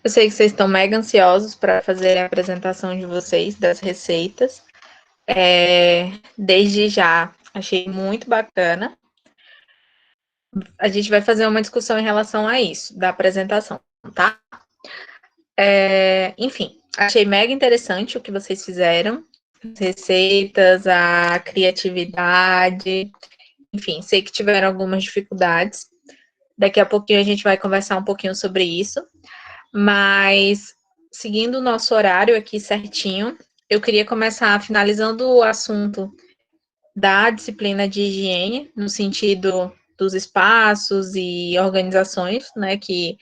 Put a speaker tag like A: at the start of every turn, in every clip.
A: Eu sei que vocês estão mega ansiosos para fazer a apresentação de vocês, das receitas. Desde já, achei muito bacana. A gente vai fazer uma discussão em relação a isso, da apresentação, tá? Enfim, achei mega interessante o que vocês fizeram. As receitas, a criatividade. Enfim, sei que tiveram algumas dificuldades. Daqui a pouquinho a gente vai conversar um pouquinho sobre isso. Mas, seguindo o nosso horário aqui certinho, eu queria começar finalizando o assunto da disciplina de higiene, no sentido dos espaços e organizações, né, que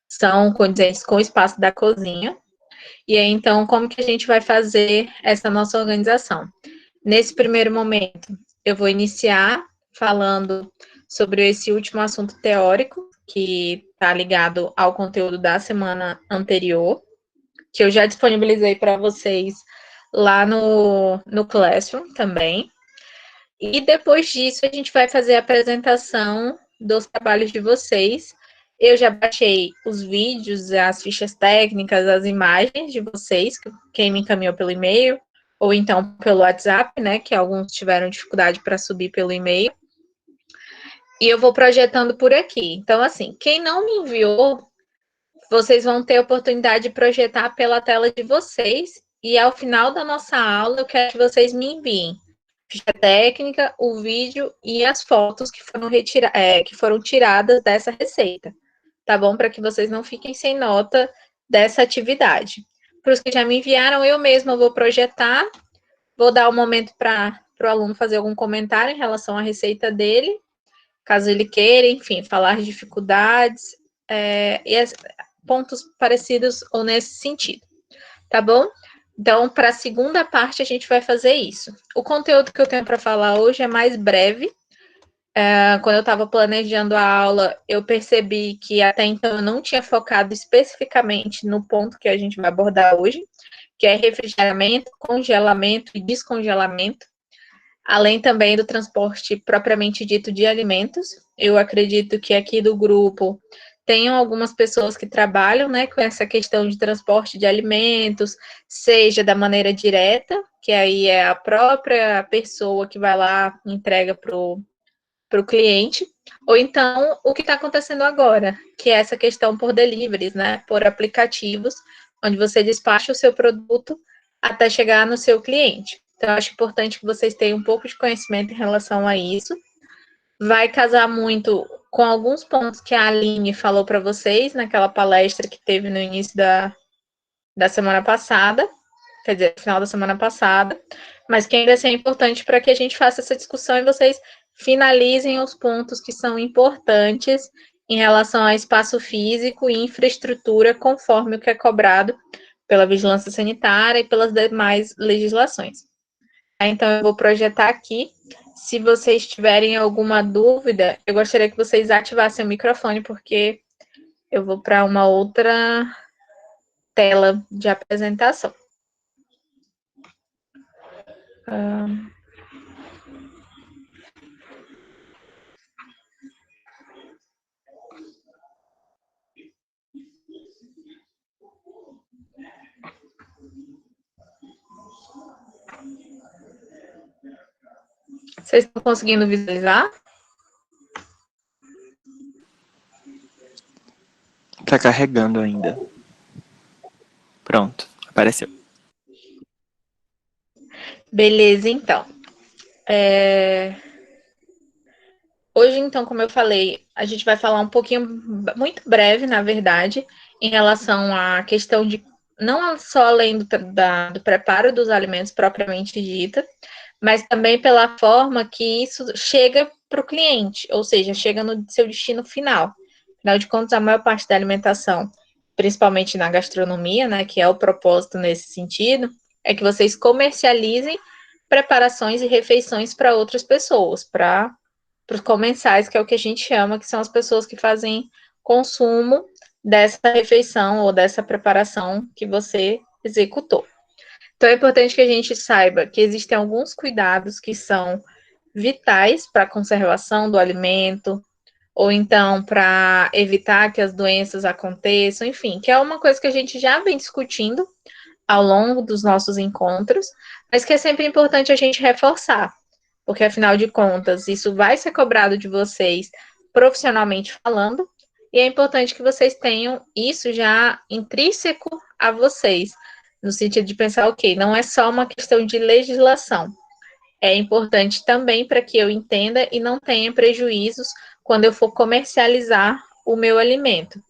A: são condizentes com o espaço da cozinha. E aí, então, como que a gente vai fazer essa nossa organização? Nesse primeiro momento, eu vou iniciar falando sobre esse último assunto teórico, que está ligado ao conteúdo da semana anterior, que eu já disponibilizei para vocês lá no Classroom também. E depois disso, a gente vai fazer a apresentação dos trabalhos de vocês. Eu já baixei os vídeos, as fichas técnicas, as imagens de vocês, quem me encaminhou pelo e-mail, ou então pelo WhatsApp, né, que alguns tiveram dificuldade para subir pelo e-mail. E eu vou projetando por aqui. Então, assim, quem não me enviou, vocês vão ter a oportunidade de projetar pela tela de vocês. E ao final da nossa aula, eu quero que vocês me enviem ficha técnica, o vídeo e as fotos que foram tiradas dessa receita, tá bom? Para que vocês não fiquem sem nota dessa atividade. Para os que já me enviaram, eu mesma vou projetar, vou dar um momento para o aluno fazer algum comentário em relação à receita dele, caso ele queira, enfim, falar dificuldades e pontos parecidos ou nesse sentido, tá bom? Então, para a segunda parte, a gente vai fazer isso. O conteúdo que eu tenho para falar hoje é mais breve. Quando eu estava planejando a aula, eu percebi que até então eu não tinha focado especificamente no ponto que a gente vai abordar hoje, que é refrigeramento, congelamento e descongelamento, além também do transporte propriamente dito de alimentos. Eu acredito que aqui do grupo tenham algumas pessoas que trabalham, né, com essa questão de transporte de alimentos, seja da maneira direta, que aí é a própria pessoa que vai lá e entrega para o cliente, ou então o que está acontecendo agora, que é essa questão por deliveries, né, por aplicativos, onde você despacha o seu produto até chegar no seu cliente. Então, eu acho importante que vocês tenham um pouco de conhecimento em relação a isso. Vai casar muito com alguns pontos que a Aline falou para vocês naquela palestra que teve no início da semana passada, quer dizer, no final da semana passada, mas que ainda assim é importante para que a gente faça essa discussão e vocês finalizem os pontos que são importantes em relação a espaço físico e infraestrutura, conforme o que é cobrado pela vigilância sanitária e pelas demais legislações. Então, eu vou projetar aqui. Se vocês tiverem alguma dúvida, eu gostaria que vocês ativassem o microfone, porque eu vou para uma outra tela de apresentação. Vocês estão conseguindo visualizar?
B: Tá carregando ainda. Pronto, apareceu.
A: Beleza, então. Hoje, então, como eu falei, a gente vai falar um pouquinho, muito breve, na verdade, em relação à questão de, não só além do preparo dos alimentos propriamente dita, mas também pela forma que isso chega para o cliente, ou seja, chega no seu destino final. Afinal de contas, a maior parte da alimentação, principalmente na gastronomia, né, que é o propósito nesse sentido, é que vocês comercializem preparações e refeições para outras pessoas, para os comensais, que é o que a gente chama, que são as pessoas que fazem consumo dessa refeição ou dessa preparação que você executou. Então, é importante que a gente saiba que existem alguns cuidados que são vitais para a conservação do alimento, ou então para evitar que as doenças aconteçam, enfim, que é uma coisa que a gente já vem discutindo ao longo dos nossos encontros, mas que é sempre importante a gente reforçar, porque afinal de contas, isso vai ser cobrado de vocês profissionalmente falando, e é importante que vocês tenham isso já intrínseco a vocês, no sentido de pensar, ok, não é só uma questão de legislação, é importante também para que eu entenda e não tenha prejuízos quando eu for comercializar o meu alimento.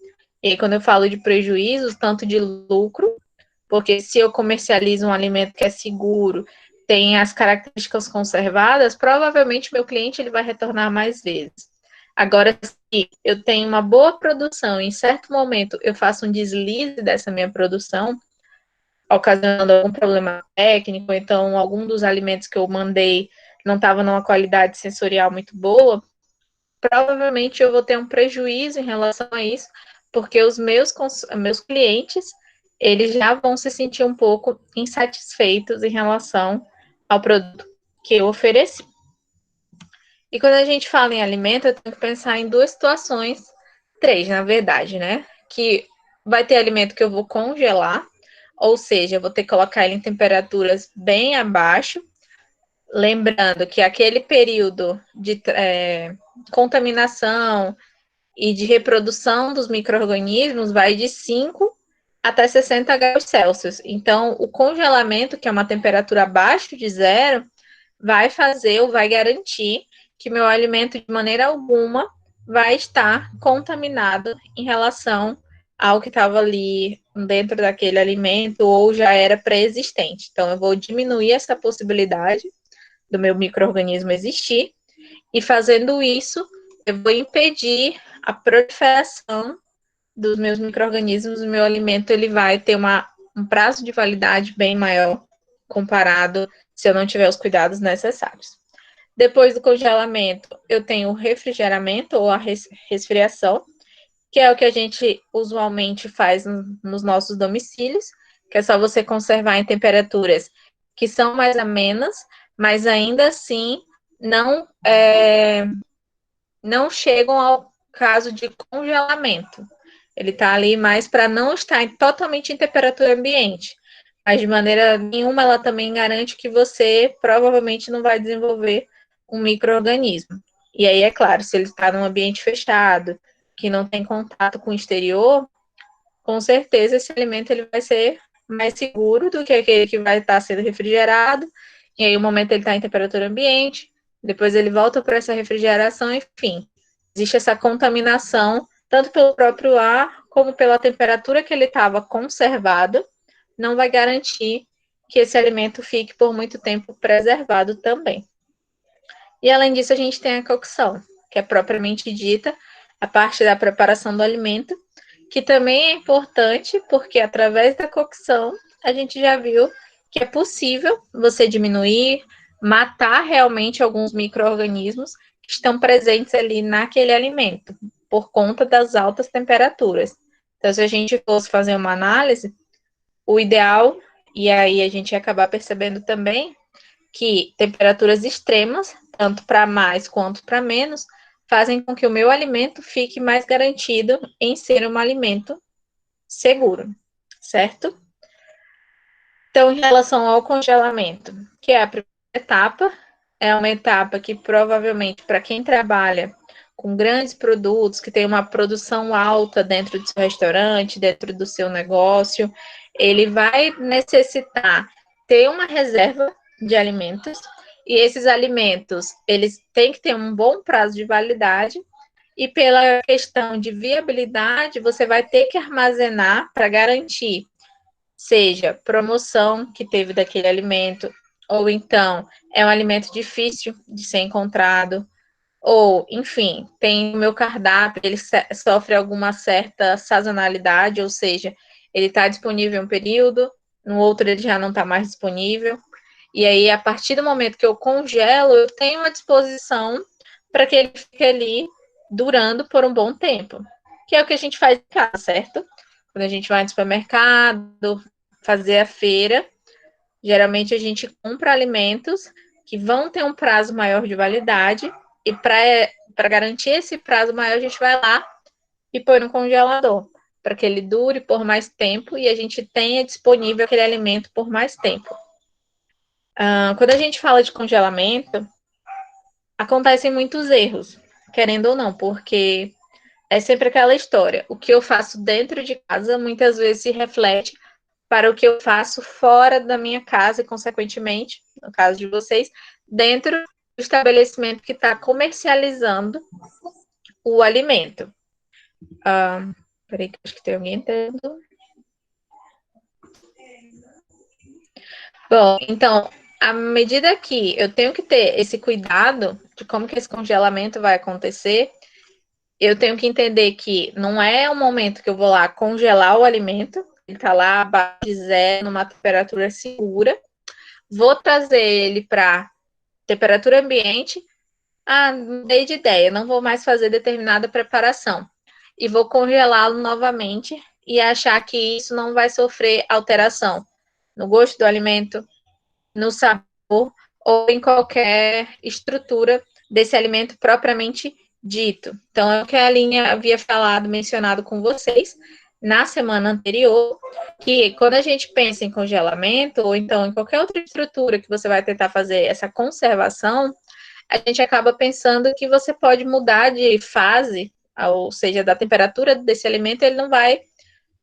A: E aí, quando eu falo de prejuízos, tanto de lucro, porque se eu comercializo um alimento que é seguro, tem as características conservadas, provavelmente meu cliente ele vai retornar mais vezes. Agora, se eu tenho uma boa produção e em certo momento eu faço um deslize dessa minha produção, ocasionando algum problema técnico, então algum dos alimentos que eu mandei não estava numa qualidade sensorial muito boa, provavelmente eu vou ter um prejuízo em relação a isso, porque os meus clientes, eles já vão se sentir um pouco insatisfeitos em relação ao produto que eu ofereci. E quando a gente fala em alimento, eu tenho que pensar em duas situações, três, na verdade, né? Que vai ter alimento que eu vou congelar, ou seja, eu vou ter que colocar ele em temperaturas bem abaixo, lembrando que aquele período de contaminação e de reprodução dos micro-organismos vai de 5 até 60 graus Celsius. Então, o congelamento, que é uma temperatura abaixo de zero, vai fazer ou vai garantir que meu alimento, de maneira alguma, vai estar contaminado em relação ao que estava ali dentro daquele alimento ou já era pré-existente. Então, eu vou diminuir essa possibilidade do meu micro-organismo existir e fazendo isso, eu vou impedir a proliferação dos meus micro-organismos. O meu alimento ele vai ter um prazo de validade bem maior comparado se eu não tiver os cuidados necessários. Depois do congelamento, eu tenho o refrigeramento ou a resfriação, que é o que a gente usualmente faz nos nossos domicílios, que é só você conservar em temperaturas que são mais amenas, mas ainda assim não, não chegam ao caso de congelamento. Ele está ali mais para não estar totalmente em temperatura ambiente. Mas de maneira nenhuma ela também garante que você provavelmente não vai desenvolver um micro-organismo. E aí, é claro, se ele está num ambiente fechado, que não tem contato com o exterior, com certeza esse alimento ele vai ser mais seguro do que aquele que vai estar sendo refrigerado. E aí, o momento ele está em temperatura ambiente, depois ele volta para essa refrigeração, enfim. Existe essa contaminação, tanto pelo próprio ar, como pela temperatura que ele estava conservado, não vai garantir que esse alimento fique por muito tempo preservado também. E além disso, a gente tem a cocção, que é propriamente dita a parte da preparação do alimento, que também é importante, porque através da cocção a gente já viu que é possível você diminuir, matar realmente alguns micro-organismos que estão presentes ali naquele alimento, por conta das altas temperaturas. Então, se a gente fosse fazer uma análise, o ideal, e aí a gente ia acabar percebendo também, que temperaturas extremas, tanto para mais quanto para menos, fazem com que o meu alimento fique mais garantido em ser um alimento seguro, certo? Então, em relação ao congelamento, que é a primeira etapa, é uma etapa que provavelmente para quem trabalha com grandes produtos, que tem uma produção alta dentro do seu restaurante, dentro do seu negócio, ele vai necessitar ter uma reserva de alimentos, e esses alimentos, eles têm que ter um bom prazo de validade, e pela questão de viabilidade, você vai ter que armazenar para garantir, seja promoção que teve daquele alimento, ou então é um alimento difícil de ser encontrado, ou, enfim, tem o meu cardápio, ele sofre alguma certa sazonalidade, ou seja, ele está disponível um período, no outro ele já não está mais disponível. E aí, a partir do momento que eu congelo, eu tenho uma disposição para que ele fique ali durando por um bom tempo. Que é o que a gente faz em casa, certo? Quando a gente vai no supermercado, fazer a feira, geralmente a gente compra alimentos que vão ter um prazo maior de validade, e para para garantir esse prazo maior, a gente vai lá e põe no congelador, para que ele dure por mais tempo e a gente tenha disponível aquele alimento por mais tempo. Quando a gente fala de congelamento, acontecem muitos erros, querendo ou não, porque é sempre aquela história. O que eu faço dentro de casa muitas vezes se reflete para o que eu faço fora da minha casa e, consequentemente, no caso de vocês, dentro do estabelecimento que está comercializando o alimento. Peraí, que acho que tem alguém entrando. Bom, então, à medida que eu tenho que ter esse cuidado de como que esse congelamento vai acontecer, eu tenho que entender que não é um momento que eu vou lá congelar o alimento, ele está lá abaixo de zero, numa temperatura segura, vou trazer ele para temperatura ambiente, mudei de ideia, não vou mais fazer determinada preparação, e vou congelá-lo novamente e achar que isso não vai sofrer alteração no gosto do alimento, no sabor ou em qualquer estrutura desse alimento propriamente dito. Então, é o que a Aline havia falado, mencionado com vocês na semana anterior, que quando a gente pensa em congelamento, ou então em qualquer outra estrutura que você vai tentar fazer essa conservação, a gente acaba pensando que você pode mudar de fase, ou seja, da temperatura desse alimento, ele não vai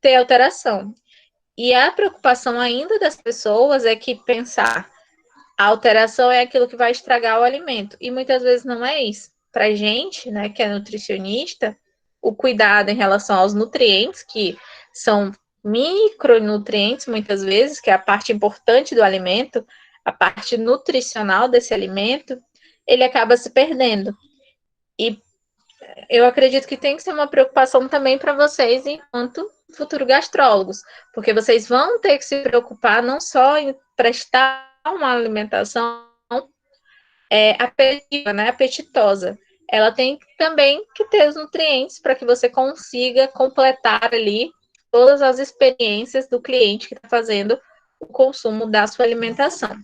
A: ter alteração. E a preocupação ainda das pessoas é que pensar a alteração é aquilo que vai estragar o alimento. E muitas vezes não é isso. Para gente, né, que é nutricionista, o cuidado em relação aos nutrientes, que são micronutrientes, muitas vezes, que é a parte importante do alimento, a parte nutricional desse alimento, ele acaba se perdendo. E eu acredito que tem que ser uma preocupação também para vocês, enquanto futuros gastrólogos, porque vocês vão ter que se preocupar não só em prestar uma alimentação apetitiva, né, apetitosa, ela tem também que ter os nutrientes para que você consiga completar ali todas as experiências do cliente que está fazendo o consumo da sua alimentação.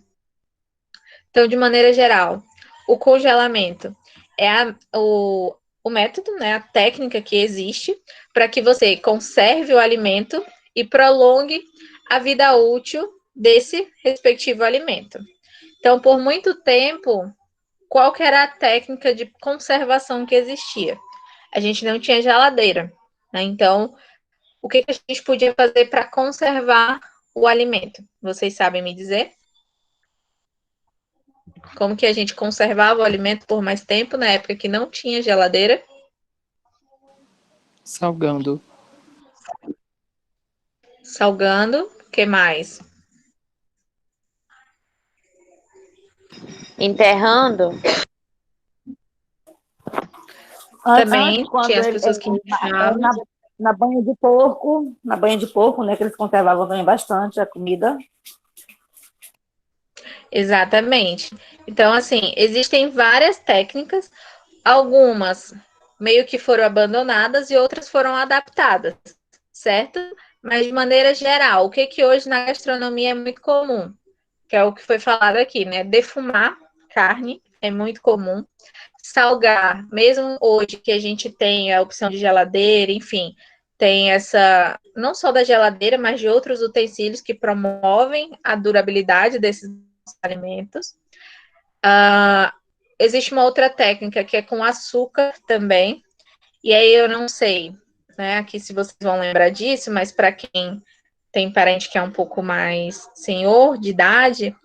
A: Então, de maneira geral, o congelamento é o método, né, a técnica que existe para que você conserve o alimento e prolongue a vida útil desse respectivo alimento. Então, por muito tempo, qual que era a técnica de conservação que existia? A gente não tinha geladeira, né? Então, o que a gente podia fazer para conservar o alimento? Vocês sabem me dizer? Como que a gente conservava o alimento por mais tempo na época que não tinha geladeira?
B: Salgando.
A: Salgando, o que mais?
C: Enterrando?
A: Também
D: Antes, quando
A: tinha as pessoas que enterravam.
D: na banha de porco, né, que eles conservavam também bastante a comida.
A: Exatamente. Então, assim, existem várias técnicas, algumas meio que foram abandonadas e outras foram adaptadas, certo? Mas de maneira geral, o que hoje na gastronomia é muito comum, que é o que foi falado aqui, né? Defumar carne é muito comum. Salgar, mesmo hoje que a gente tem a opção de geladeira, enfim, tem essa, não só da geladeira, mas de outros utensílios que promovem a durabilidade desses alimentos. Existe uma outra técnica que é com açúcar também, e aí eu não sei, né, aqui se vocês vão lembrar disso, mas para quem tem parente que é um pouco mais senhor de idade,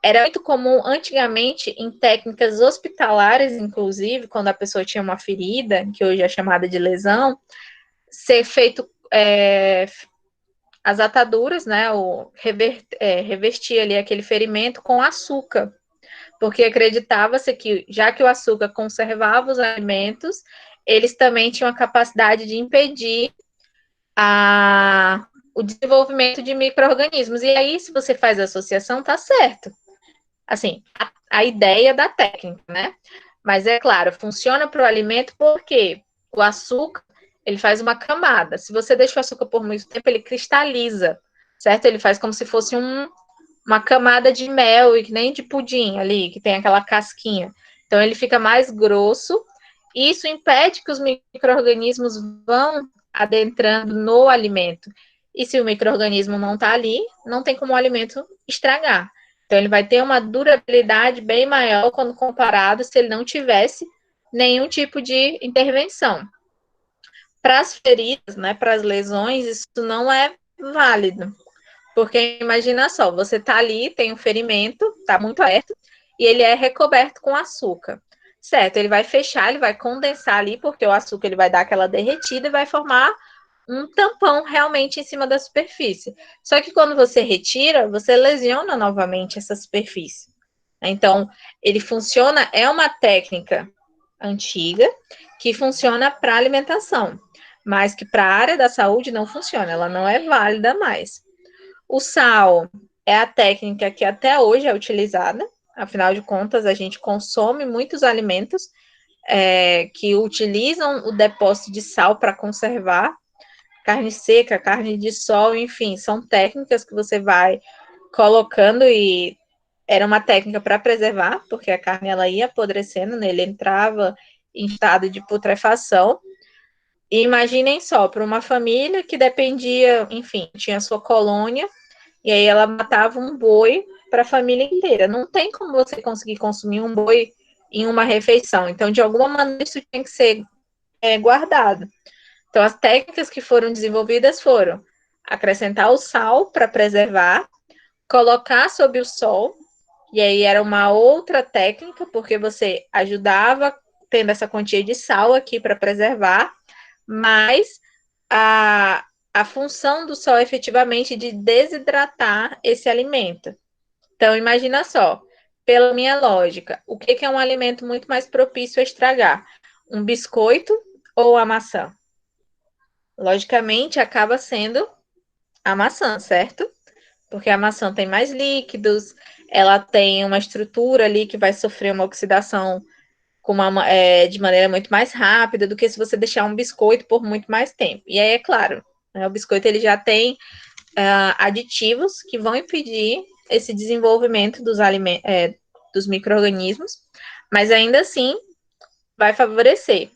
A: era muito comum antigamente em técnicas hospitalares, inclusive, quando a pessoa tinha uma ferida, que hoje é chamada de lesão, ser feito as ataduras, né, revestir ali aquele ferimento com açúcar, porque acreditava-se que, já que o açúcar conservava os alimentos, eles também tinham a capacidade de impedir o desenvolvimento de micro-organismos. E aí, se você faz a associação, tá certo. Assim, a ideia da técnica, né? Mas é claro, funciona para o alimento porque o açúcar, ele faz uma camada. Se você deixa o açúcar por muito tempo, ele cristaliza, certo? Ele faz como se fosse uma camada de mel e que nem de pudim ali, que tem aquela casquinha. Então, ele fica mais grosso Isso impede que os micro-organismos vão adentrando no alimento. E se o micro-organismo não está ali, não tem como o alimento estragar. Então, ele vai ter uma durabilidade bem maior quando comparado se ele não tivesse nenhum tipo de intervenção. Para as feridas, né, para as lesões, isso não é válido. Porque imagina só, você está ali, tem um ferimento, está muito aberto, e ele é recoberto com açúcar. Certo, ele vai fechar, ele vai condensar ali, porque o açúcar ele vai dar aquela derretida e vai formar um tampão realmente em cima da superfície. Só que quando você retira, você lesiona novamente essa superfície. Então, ele funciona, é uma técnica antiga que funciona para alimentação, mas que para a área da saúde não funciona, ela não é válida mais. O sal é a técnica que até hoje é utilizada, afinal de contas, a gente consome muitos alimentos que utilizam o depósito de sal para conservar, carne seca, carne de sol, enfim, são técnicas que você vai colocando e era uma técnica para preservar, porque a carne ela ia apodrecendo, né? Ele entrava em estado de putrefação. E imaginem só, para uma família que dependia, enfim, tinha sua colônia, e aí ela matava um boi para a família inteira. Não tem como você conseguir consumir um boi em uma refeição. Então, de alguma maneira, isso tem que ser guardado. Então, as técnicas que foram desenvolvidas foram acrescentar o sal para preservar, colocar sob o sol, e aí era uma outra técnica, porque você ajudava tendo essa quantia de sal aqui para preservar, mas a função do sol é efetivamente de desidratar esse alimento. Então, imagina só, pela minha lógica, o que é um alimento muito mais propício a estragar? Um biscoito ou a maçã? Logicamente, acaba sendo a maçã, certo? Porque a maçã tem mais líquidos, ela tem uma estrutura ali que vai sofrer uma oxidação de maneira muito mais rápida do que se você deixar um biscoito por muito mais tempo. E aí, é claro, né, o biscoito ele já tem aditivos que vão impedir esse desenvolvimento dos micro-organismos, mas ainda assim vai favorecer.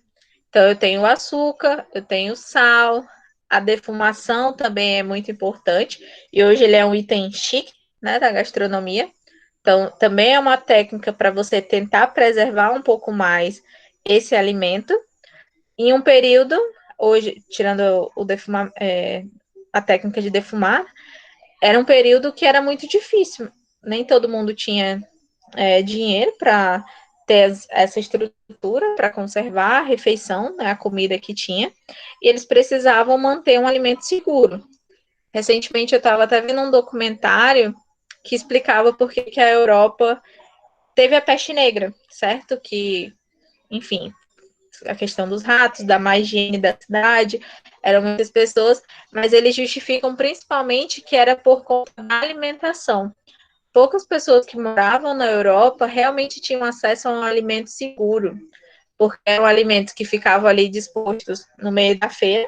A: Então, eu tenho o açúcar, eu tenho o sal, a defumação também é muito importante, e hoje ele é um item chique, né, da gastronomia. Então, também é uma técnica para você tentar preservar um pouco mais esse alimento. Em um período, hoje, tirando a técnica de defumar, era um período que era muito difícil. Nem todo mundo tinha dinheiro para ter essa estrutura para conservar a refeição, né, a comida que tinha, e eles precisavam manter um alimento seguro. Recentemente eu estava até vendo um documentário que explicava por que a Europa teve a peste negra, certo? Que, enfim, a questão dos ratos, da má higiene da cidade, eram muitas pessoas, mas eles justificam principalmente que era por conta da alimentação. Poucas pessoas que moravam na Europa realmente tinham acesso a um alimento seguro, porque eram alimentos que ficavam ali dispostos no meio da feira,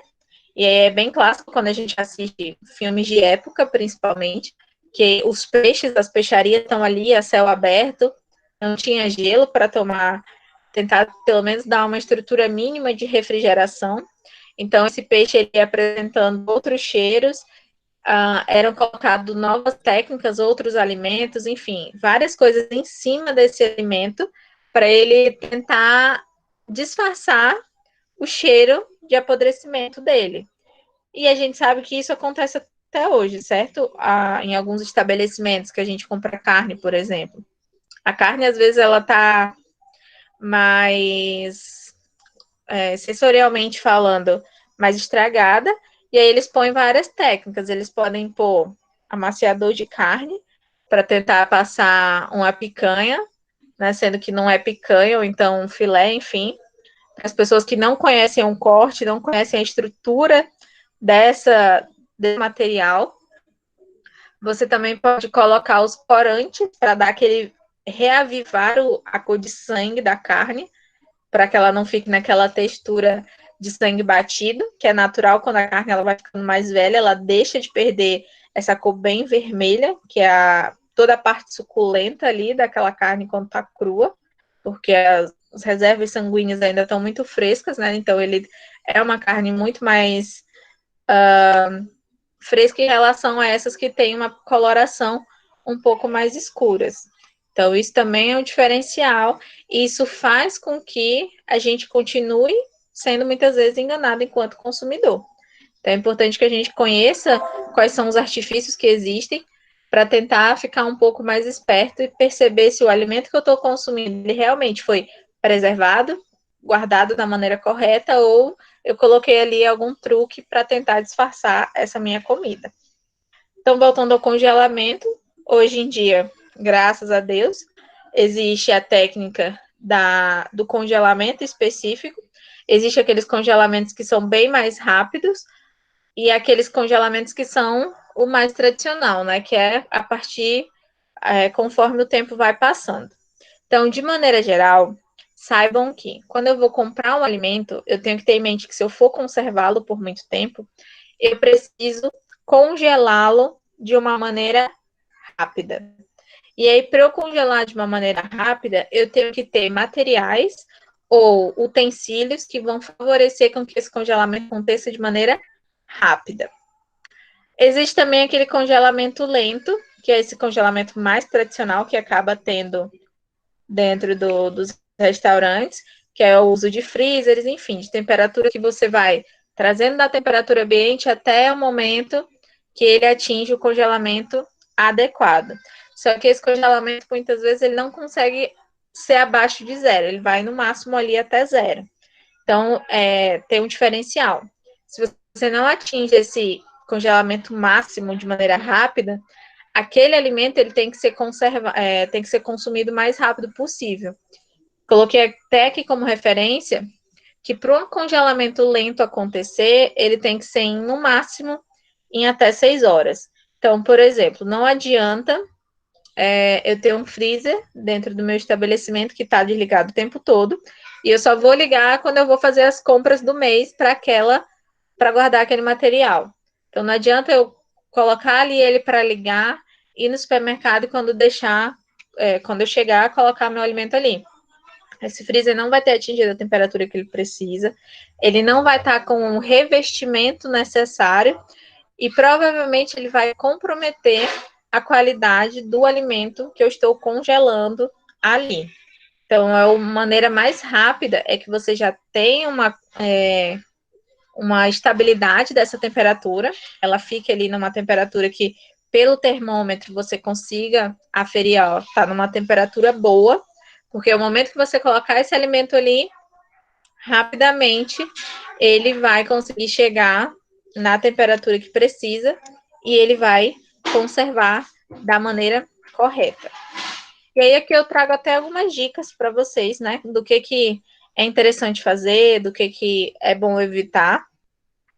A: e é bem clássico quando a gente assiste filmes de época, principalmente, que os peixes, as peixarias estão ali a céu aberto, não tinha gelo para tomar, tentar pelo menos dar uma estrutura mínima de refrigeração. Então, esse peixe ele ia apresentando outros cheiros, eram colocadas novas técnicas, outros alimentos, enfim, várias coisas em cima desse alimento para ele tentar disfarçar o cheiro de apodrecimento dele. E a gente sabe que isso acontece até hoje, certo? Em alguns estabelecimentos que a gente compra carne, por exemplo. A carne, às vezes, ela tá mais sensorialmente falando, mais estragada, e aí eles põem várias técnicas. Eles podem pôr amaciador de carne para tentar passar uma picanha, né, sendo que não é picanha, ou então um filé, enfim. As pessoas que não conhecem um corte, não conhecem a estrutura desse material. Você também pode colocar os corantes para dar aquele reavivar a cor de sangue da carne, para que ela não fique naquela textura de sangue batido, que é natural quando a carne ela vai ficando mais velha, ela deixa de perder essa cor bem vermelha, que é toda a parte suculenta ali daquela carne quando está crua, porque as reservas sanguíneas ainda estão muito frescas, né? Então, ele é uma carne muito mais fresca em relação a essas que têm uma coloração um pouco mais escuras. Então, isso também é um diferencial, e isso faz com que a gente continue sendo muitas vezes enganado enquanto consumidor. Então, é importante que a gente conheça quais são os artifícios que existem para tentar ficar um pouco mais esperto e perceber se o alimento que eu estou consumindo ele realmente foi preservado, guardado da maneira correta, ou eu coloquei ali algum truque para tentar disfarçar essa minha comida. Então, voltando ao congelamento, hoje em dia, graças a Deus, existe a técnica do congelamento específico. Existem aqueles congelamentos que são bem mais rápidos e aqueles congelamentos que são o mais tradicional, né? Que é a partir conforme o tempo vai passando. Então, de maneira geral, saibam que quando eu vou comprar um alimento, eu tenho que ter em mente que se eu for conservá-lo por muito tempo, eu preciso congelá-lo de uma maneira rápida. E aí, para eu congelar de uma maneira rápida, eu tenho que ter materiais ou utensílios que vão favorecer com que esse congelamento aconteça de maneira rápida. Existe também aquele congelamento lento, que é esse congelamento mais tradicional que acaba tendo dentro dos restaurantes, que é o uso de freezers, enfim, de temperatura que você vai trazendo da temperatura ambiente até o momento que ele atinge o congelamento adequado. Só que esse congelamento, muitas vezes, ele não consegue ser abaixo de zero, ele vai no máximo ali até zero. Então, tem um diferencial. Se você não atinge esse congelamento máximo de maneira rápida, aquele alimento ele tem que ser tem que ser consumido o mais rápido possível. Coloquei até aqui como referência que para um congelamento lento acontecer, ele tem que ser no máximo em até 6 horas. Então, por exemplo, não adianta eu ter um freezer dentro do meu estabelecimento que está desligado o tempo todo, e eu só vou ligar quando eu vou fazer as compras do mês para guardar aquele material. Então, não adianta eu colocar ali ele para ligar, ir no supermercado e quando eu chegar, colocar meu alimento ali. Esse freezer não vai ter atingido a temperatura que ele precisa, ele não vai estar com o revestimento necessário e provavelmente ele vai comprometer a qualidade do alimento que eu estou congelando ali. Então, a maneira mais rápida é que você já tem uma estabilidade dessa temperatura, ela fica ali numa temperatura que, pelo termômetro, você consiga aferir, ó, tá numa temperatura boa, porque o momento que você colocar esse alimento ali, rapidamente, ele vai conseguir chegar na temperatura que precisa e ele vai conservar da maneira correta. E aí aqui eu trago até algumas dicas para vocês, né, do que é interessante fazer, do que é bom evitar.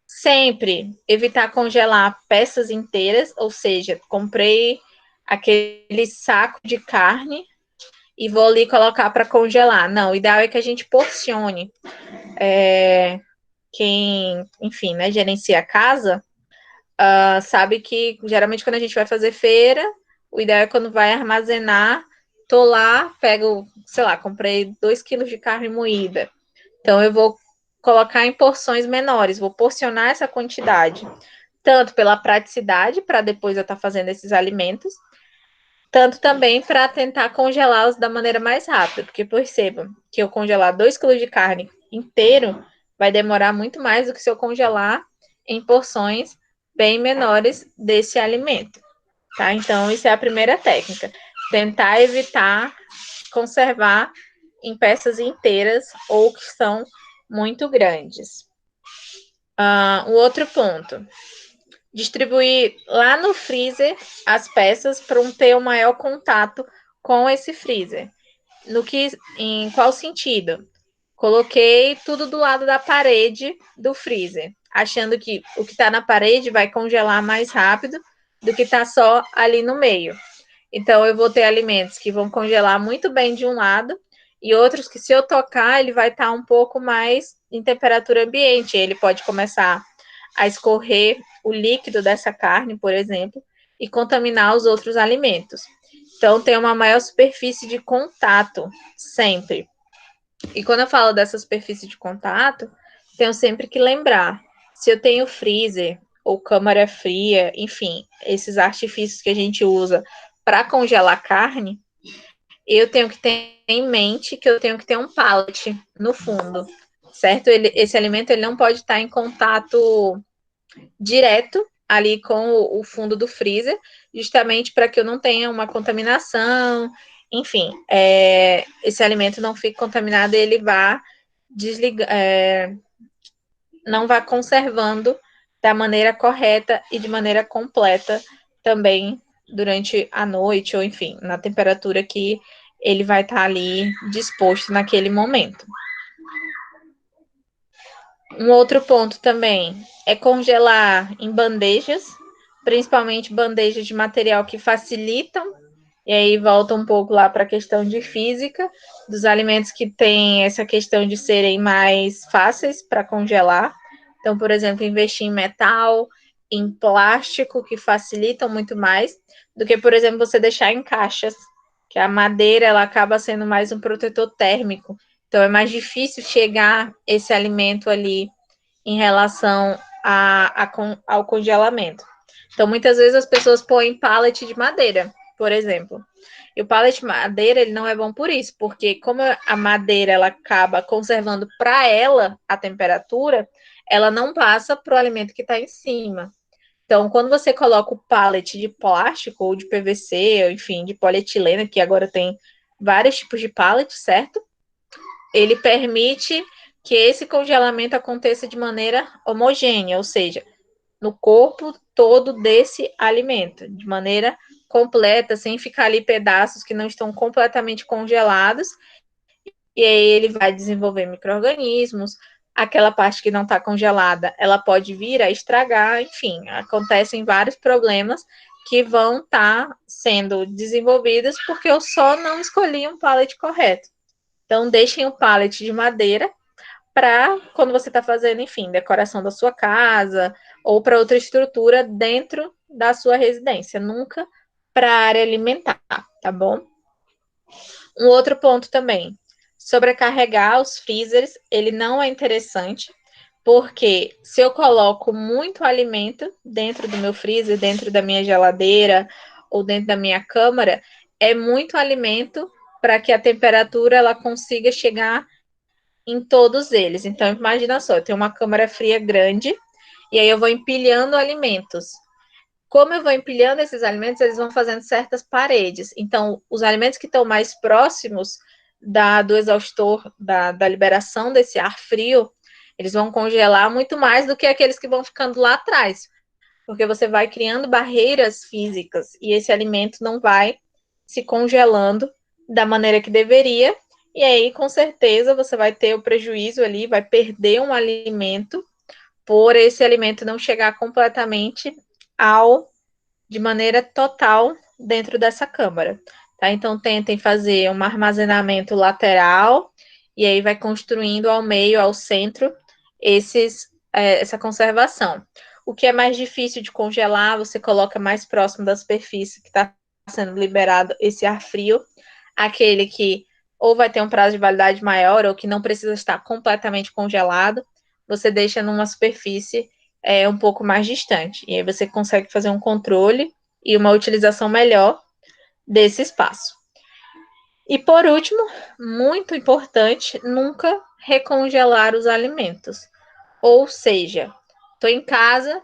A: Sempre evitar congelar peças inteiras, ou seja, comprei aquele saco de carne e vou ali colocar para congelar. Não, o ideal é que a gente porcione. Quem, enfim, né, gerencia a casa, sabe que geralmente quando a gente vai fazer feira, o ideal é quando vai armazenar, tô lá, pego, sei lá, comprei 2 quilos de carne moída. Então eu vou colocar em porções menores, vou porcionar essa quantidade, tanto pela praticidade, para depois eu estar fazendo esses alimentos, tanto também para tentar congelá-los da maneira mais rápida, porque percebam que eu congelar 2 quilos de carne inteiro vai demorar muito mais do que se eu congelar em porções bem menores desse alimento, tá? Então, isso é a primeira técnica, tentar evitar conservar em peças inteiras ou que são muito grandes. Um outro ponto, distribuir lá no freezer as peças para ter um maior contato com esse freezer. Em qual sentido? Coloquei tudo do lado da parede do freezer, achando que o que está na parede vai congelar mais rápido do que está só ali no meio. Então, eu vou ter alimentos que vão congelar muito bem de um lado e outros que, se eu tocar, ele vai estar um pouco mais em temperatura ambiente. Ele pode começar a escorrer o líquido dessa carne, por exemplo, e contaminar os outros alimentos. Então, tem uma maior superfície de contato sempre. E quando eu falo dessa superfície de contato, tenho sempre que lembrar, se eu tenho freezer ou câmara fria, enfim, esses artifícios que a gente usa para congelar carne, eu tenho que ter em mente que eu tenho que ter um pallet no fundo, certo? Esse alimento ele não pode estar em contato direto ali com o fundo do freezer, justamente para que eu não tenha uma contaminação, enfim, esse alimento não fique contaminado e ele vá não vá conservando da maneira correta e de maneira completa também durante a noite, ou enfim, na temperatura que ele vai estar ali disposto naquele momento. Um outro ponto também é congelar em bandejas, principalmente bandejas de material que facilitam, e aí volta um pouco lá para a questão de física, dos alimentos que têm essa questão de serem mais fáceis para congelar. Então, por exemplo, investir em metal, em plástico, que facilitam muito mais, do que, por exemplo, você deixar em caixas, que a madeira ela acaba sendo mais um protetor térmico. Então, é mais difícil chegar esse alimento ali em relação ao congelamento. Então, muitas vezes as pessoas põem pallet de madeira, por exemplo. E o pallet de madeira, ele não é bom por isso, porque como a madeira, ela acaba conservando para ela a temperatura, ela não passa para o alimento que está em cima. Então, quando você coloca o pallet de plástico ou de PVC, ou enfim, de polietileno, que agora tem vários tipos de pallet, certo? Ele permite que esse congelamento aconteça de maneira homogênea, ou seja, no corpo todo desse alimento, de maneira completa, sem ficar ali pedaços que não estão completamente congelados, e aí ele vai desenvolver micro-organismos, aquela parte que não está congelada, ela pode vir a estragar, enfim, acontecem vários problemas que vão estar sendo desenvolvidos porque eu só não escolhi um pallet correto. Então, deixem o pallet de madeira para quando você está fazendo, enfim, decoração da sua casa ou para outra estrutura dentro da sua residência, nunca para a área alimentar, tá bom? Um outro ponto também, sobrecarregar os freezers, ele não é interessante, porque se eu coloco muito alimento dentro do meu freezer, dentro da minha geladeira ou dentro da minha câmara, é muito alimento para que a temperatura ela consiga chegar em todos eles. Então, imagina só, eu tenho uma câmara fria grande e aí eu vou empilhando alimentos. Como eu vou empilhando esses alimentos, eles vão fazendo certas paredes. Então, os alimentos que estão mais próximos do exaustor, da liberação desse ar frio, eles vão congelar muito mais do que aqueles que vão ficando lá atrás. Porque você vai criando barreiras físicas e esse alimento não vai se congelando da maneira que deveria. E aí, com certeza, você vai ter o prejuízo ali, vai perder um alimento por esse alimento não chegar completamente de maneira total dentro dessa câmara. Tá? Então, tentem fazer um armazenamento lateral e aí vai construindo ao meio, ao centro, essa conservação. O que é mais difícil de congelar, você coloca mais próximo da superfície que está sendo liberado esse ar frio, aquele que ou vai ter um prazo de validade maior ou que não precisa estar completamente congelado, você deixa numa superfície um pouco mais distante. E aí você consegue fazer um controle e uma utilização melhor desse espaço. E por último, muito importante, nunca recongelar os alimentos. Ou seja, estou em casa,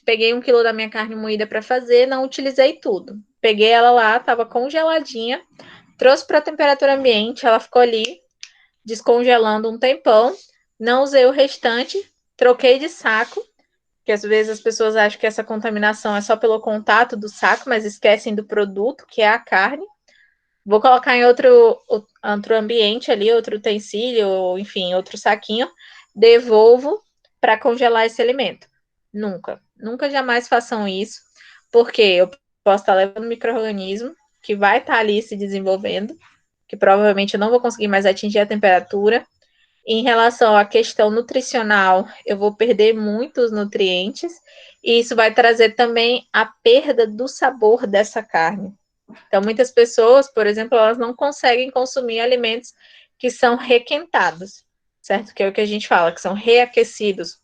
A: peguei 1 quilo da minha carne moída para fazer, não utilizei tudo. Peguei ela lá, estava congeladinha, trouxe para a temperatura ambiente, ela ficou ali descongelando um tempão, não usei o restante, troquei de saco, que às vezes as pessoas acham que essa contaminação é só pelo contato do saco, mas esquecem do produto, que é a carne. Vou colocar em outro ambiente ali, outro utensílio, ou enfim, outro saquinho, devolvo para congelar esse alimento. Nunca, nunca jamais façam isso, porque eu posso estar levando micro-organismo que vai estar ali se desenvolvendo, que provavelmente eu não vou conseguir mais atingir a temperatura. Em relação à questão nutricional, eu vou perder muitos nutrientes e isso vai trazer também a perda do sabor dessa carne. Então, muitas pessoas, por exemplo, elas não conseguem consumir alimentos que são requentados, certo? Que é o que a gente fala, que são reaquecidos.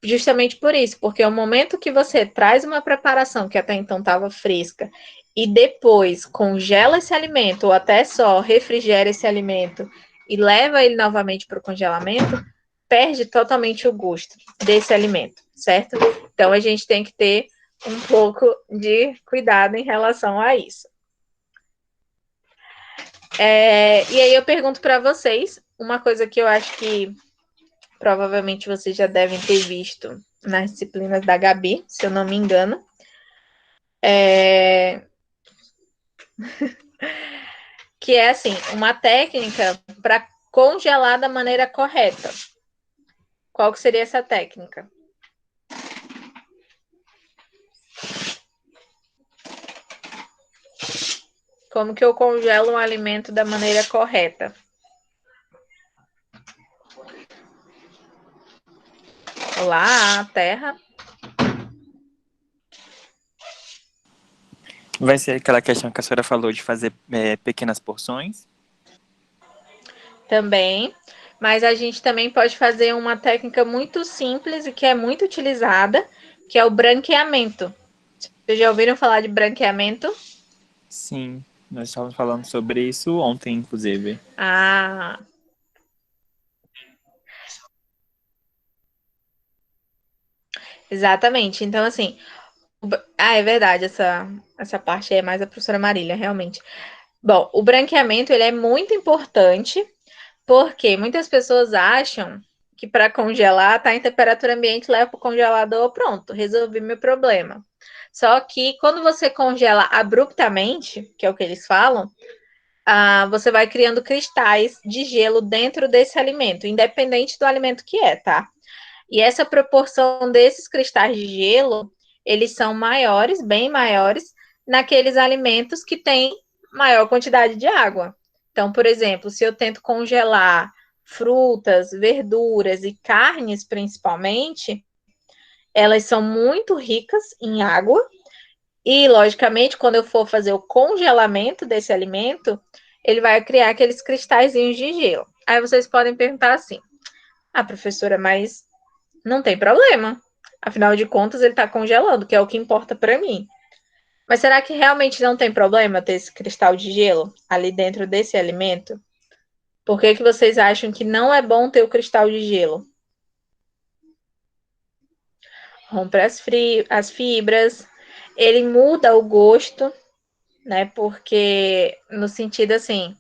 A: Justamente por isso, porque o momento que você traz uma preparação que até então estava fresca e depois congela esse alimento, ou até só refrigera esse alimento e leva ele novamente para o congelamento, perde totalmente o gosto desse alimento, certo? Então a gente tem que ter um pouco de cuidado em relação a isso. E aí eu pergunto para vocês uma coisa que eu acho que provavelmente vocês já devem ter visto nas disciplinas da Gabi, se eu não me engano. Que é assim, uma técnica para congelar da maneira correta. Qual que seria essa técnica? Como que eu congelo um alimento da maneira correta? Olá, Terra.
B: Vai ser aquela questão que a senhora falou de fazer pequenas porções?
A: Também, mas a gente também pode fazer uma técnica muito simples e que é muito utilizada, que é o branqueamento. Vocês já ouviram falar de branqueamento?
B: Sim, nós estávamos falando sobre isso ontem, inclusive.
A: Ah, exatamente. Então, assim, é verdade, essa parte é mais a professora Marília, realmente. Bom, o branqueamento ele é muito importante porque muitas pessoas acham que para congelar tá em temperatura ambiente, leva para o congelador, pronto, resolvi meu problema. Só que quando você congela abruptamente, que é o que eles falam, você vai criando cristais de gelo dentro desse alimento, independente do alimento que é, tá? E essa proporção desses cristais de gelo, eles são maiores, bem maiores, naqueles alimentos que têm maior quantidade de água. Então, por exemplo, se eu tento congelar frutas, verduras e carnes, principalmente, elas são muito ricas em água. E, logicamente, quando eu for fazer o congelamento desse alimento, ele vai criar aqueles cristalzinhos de gelo. Aí vocês podem perguntar assim: professora, mas não tem problema. Afinal de contas, ele está congelando, que é o que importa para mim. Mas será que realmente não tem problema ter esse cristal de gelo ali dentro desse alimento? Por que vocês acham que não é bom ter o cristal de gelo? Rompe as fibras, ele muda o gosto, né? Porque no sentido assim,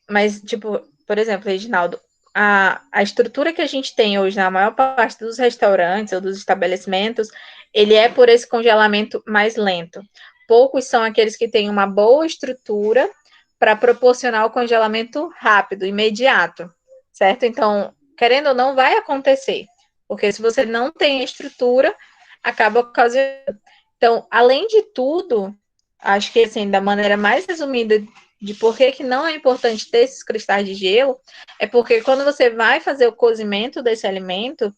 A: mas tipo, por exemplo, Reginaldo, a estrutura que a gente tem hoje na maior parte dos restaurantes ou dos estabelecimentos, ele é por esse congelamento mais lento. Poucos são aqueles que têm uma boa estrutura para proporcionar o congelamento rápido, imediato, certo? Então, querendo ou não, vai acontecer, porque se você não tem estrutura, acaba ocasionando. Então, além de tudo, acho que assim, da maneira mais resumida de por que não é importante ter esses cristais de gelo, é porque quando você vai fazer o cozimento desse alimento,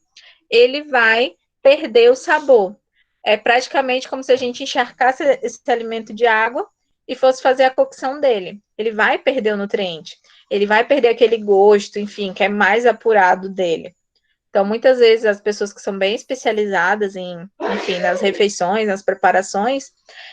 A: ele vai perder o sabor. É praticamente como se a gente encharcasse esse alimento de água e fosse fazer a cocção dele. Ele vai perder o nutriente, ele vai perder aquele gosto, enfim, que é mais apurado dele. Então, muitas vezes, as pessoas que são bem especializadas enfim, nas refeições, nas preparações,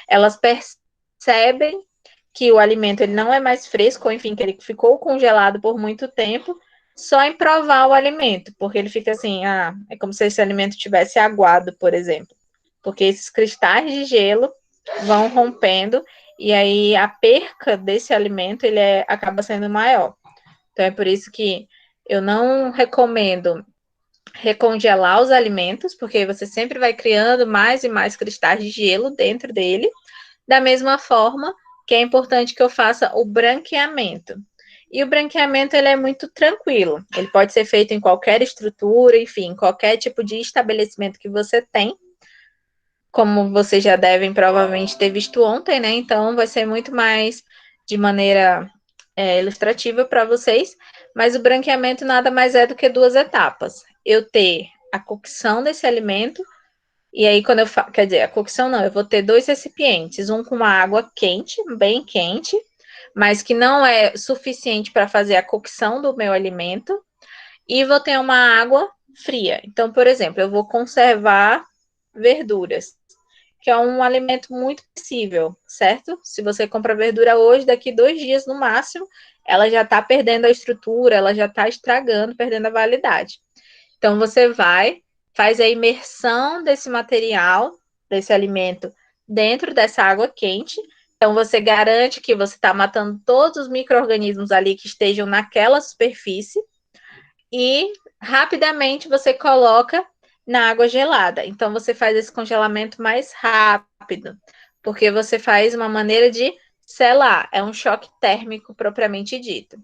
A: elas percebem que o alimento ele não é mais fresco, ou enfim, que ele ficou congelado por muito tempo, só em provar o alimento, porque ele fica assim, é como se esse alimento tivesse aguado, por exemplo. Porque esses cristais de gelo vão rompendo e aí a perca desse alimento ele acaba sendo maior. Então é por isso que eu não recomendo recongelar os alimentos, porque você sempre vai criando mais e mais cristais de gelo dentro dele. Da mesma forma que é importante que eu faça o branqueamento. E o branqueamento ele é muito tranquilo. Ele pode ser feito em qualquer estrutura, enfim, qualquer tipo de estabelecimento que você tem. Como vocês já devem provavelmente ter visto ontem, né? Então vai ser muito mais de maneira ilustrativa para vocês. Mas o branqueamento nada mais é do que duas etapas. Eu ter a cocção desse alimento, e aí quando quer dizer, a cocção não, eu vou ter dois recipientes, um com uma água quente, bem quente, mas que não é suficiente para fazer a cocção do meu alimento, e vou ter uma água fria. Então, por exemplo, eu vou conservar verduras, que é um alimento muito perecível, certo? Se você compra verdura hoje, daqui 2 dias no máximo, ela já está perdendo a estrutura, ela já está estragando, perdendo a validade. Então, você vai, faz a imersão desse material, desse alimento, dentro dessa água quente. Então, você garante que você está matando todos os micro-organismos ali que estejam naquela superfície e rapidamente você coloca na água gelada. Então, você faz esse congelamento mais rápido, porque você faz uma maneira de selar, é um choque térmico propriamente dito.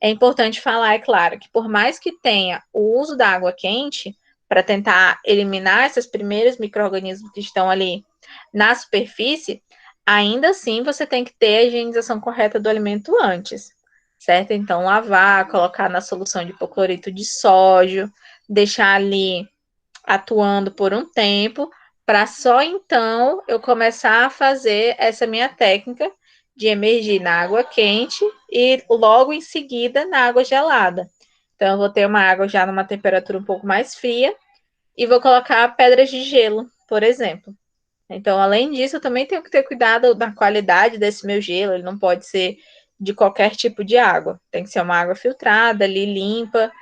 A: É importante falar, é claro, que por mais que tenha o uso da água quente para tentar eliminar esses primeiros micro-organismos que estão ali na superfície, ainda assim você tem que ter a higienização correta do alimento antes, certo? Então, lavar, colocar na solução de hipoclorito de sódio, deixar ali atuando por um tempo, para só então eu começar a fazer essa minha técnica de emergir na água quente e logo em seguida na água gelada. Então, eu vou ter uma água já numa temperatura um pouco mais fria e vou colocar pedras de gelo, por exemplo. Então, além disso, eu também tenho que ter cuidado da qualidade desse meu gelo, ele não pode ser de qualquer tipo de água. Tem que ser uma água filtrada, ali, limpa,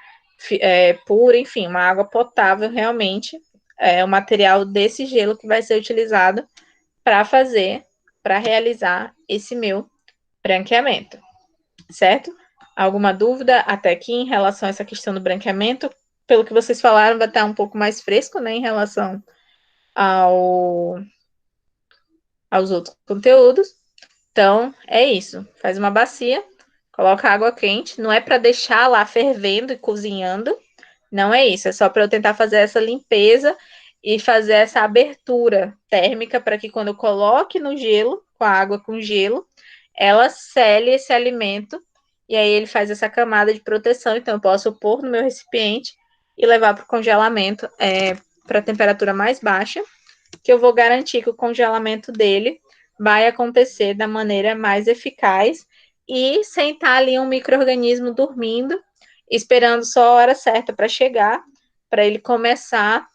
A: pura, enfim, uma água potável realmente. É o material desse gelo que vai ser utilizado para fazer, para realizar esse meu branqueamento, certo? Alguma dúvida até aqui em relação a essa questão do branqueamento? Pelo que vocês falaram, vai estar um pouco mais fresco, né, em relação aos outros conteúdos. Então, é isso. Faz uma bacia, coloca água quente. Não é para deixar lá fervendo e cozinhando. Não é isso. É só para eu tentar fazer essa limpeza e fazer essa abertura térmica para que quando eu coloque no gelo, com a água com gelo, ela sele esse alimento e aí ele faz essa camada de proteção. Então, eu posso pôr no meu recipiente e levar para o congelamento para temperatura mais baixa, que eu vou garantir que o congelamento dele vai acontecer da maneira mais eficaz e sem estar ali um micro-organismo dormindo, esperando só a hora certa para chegar, para ele começar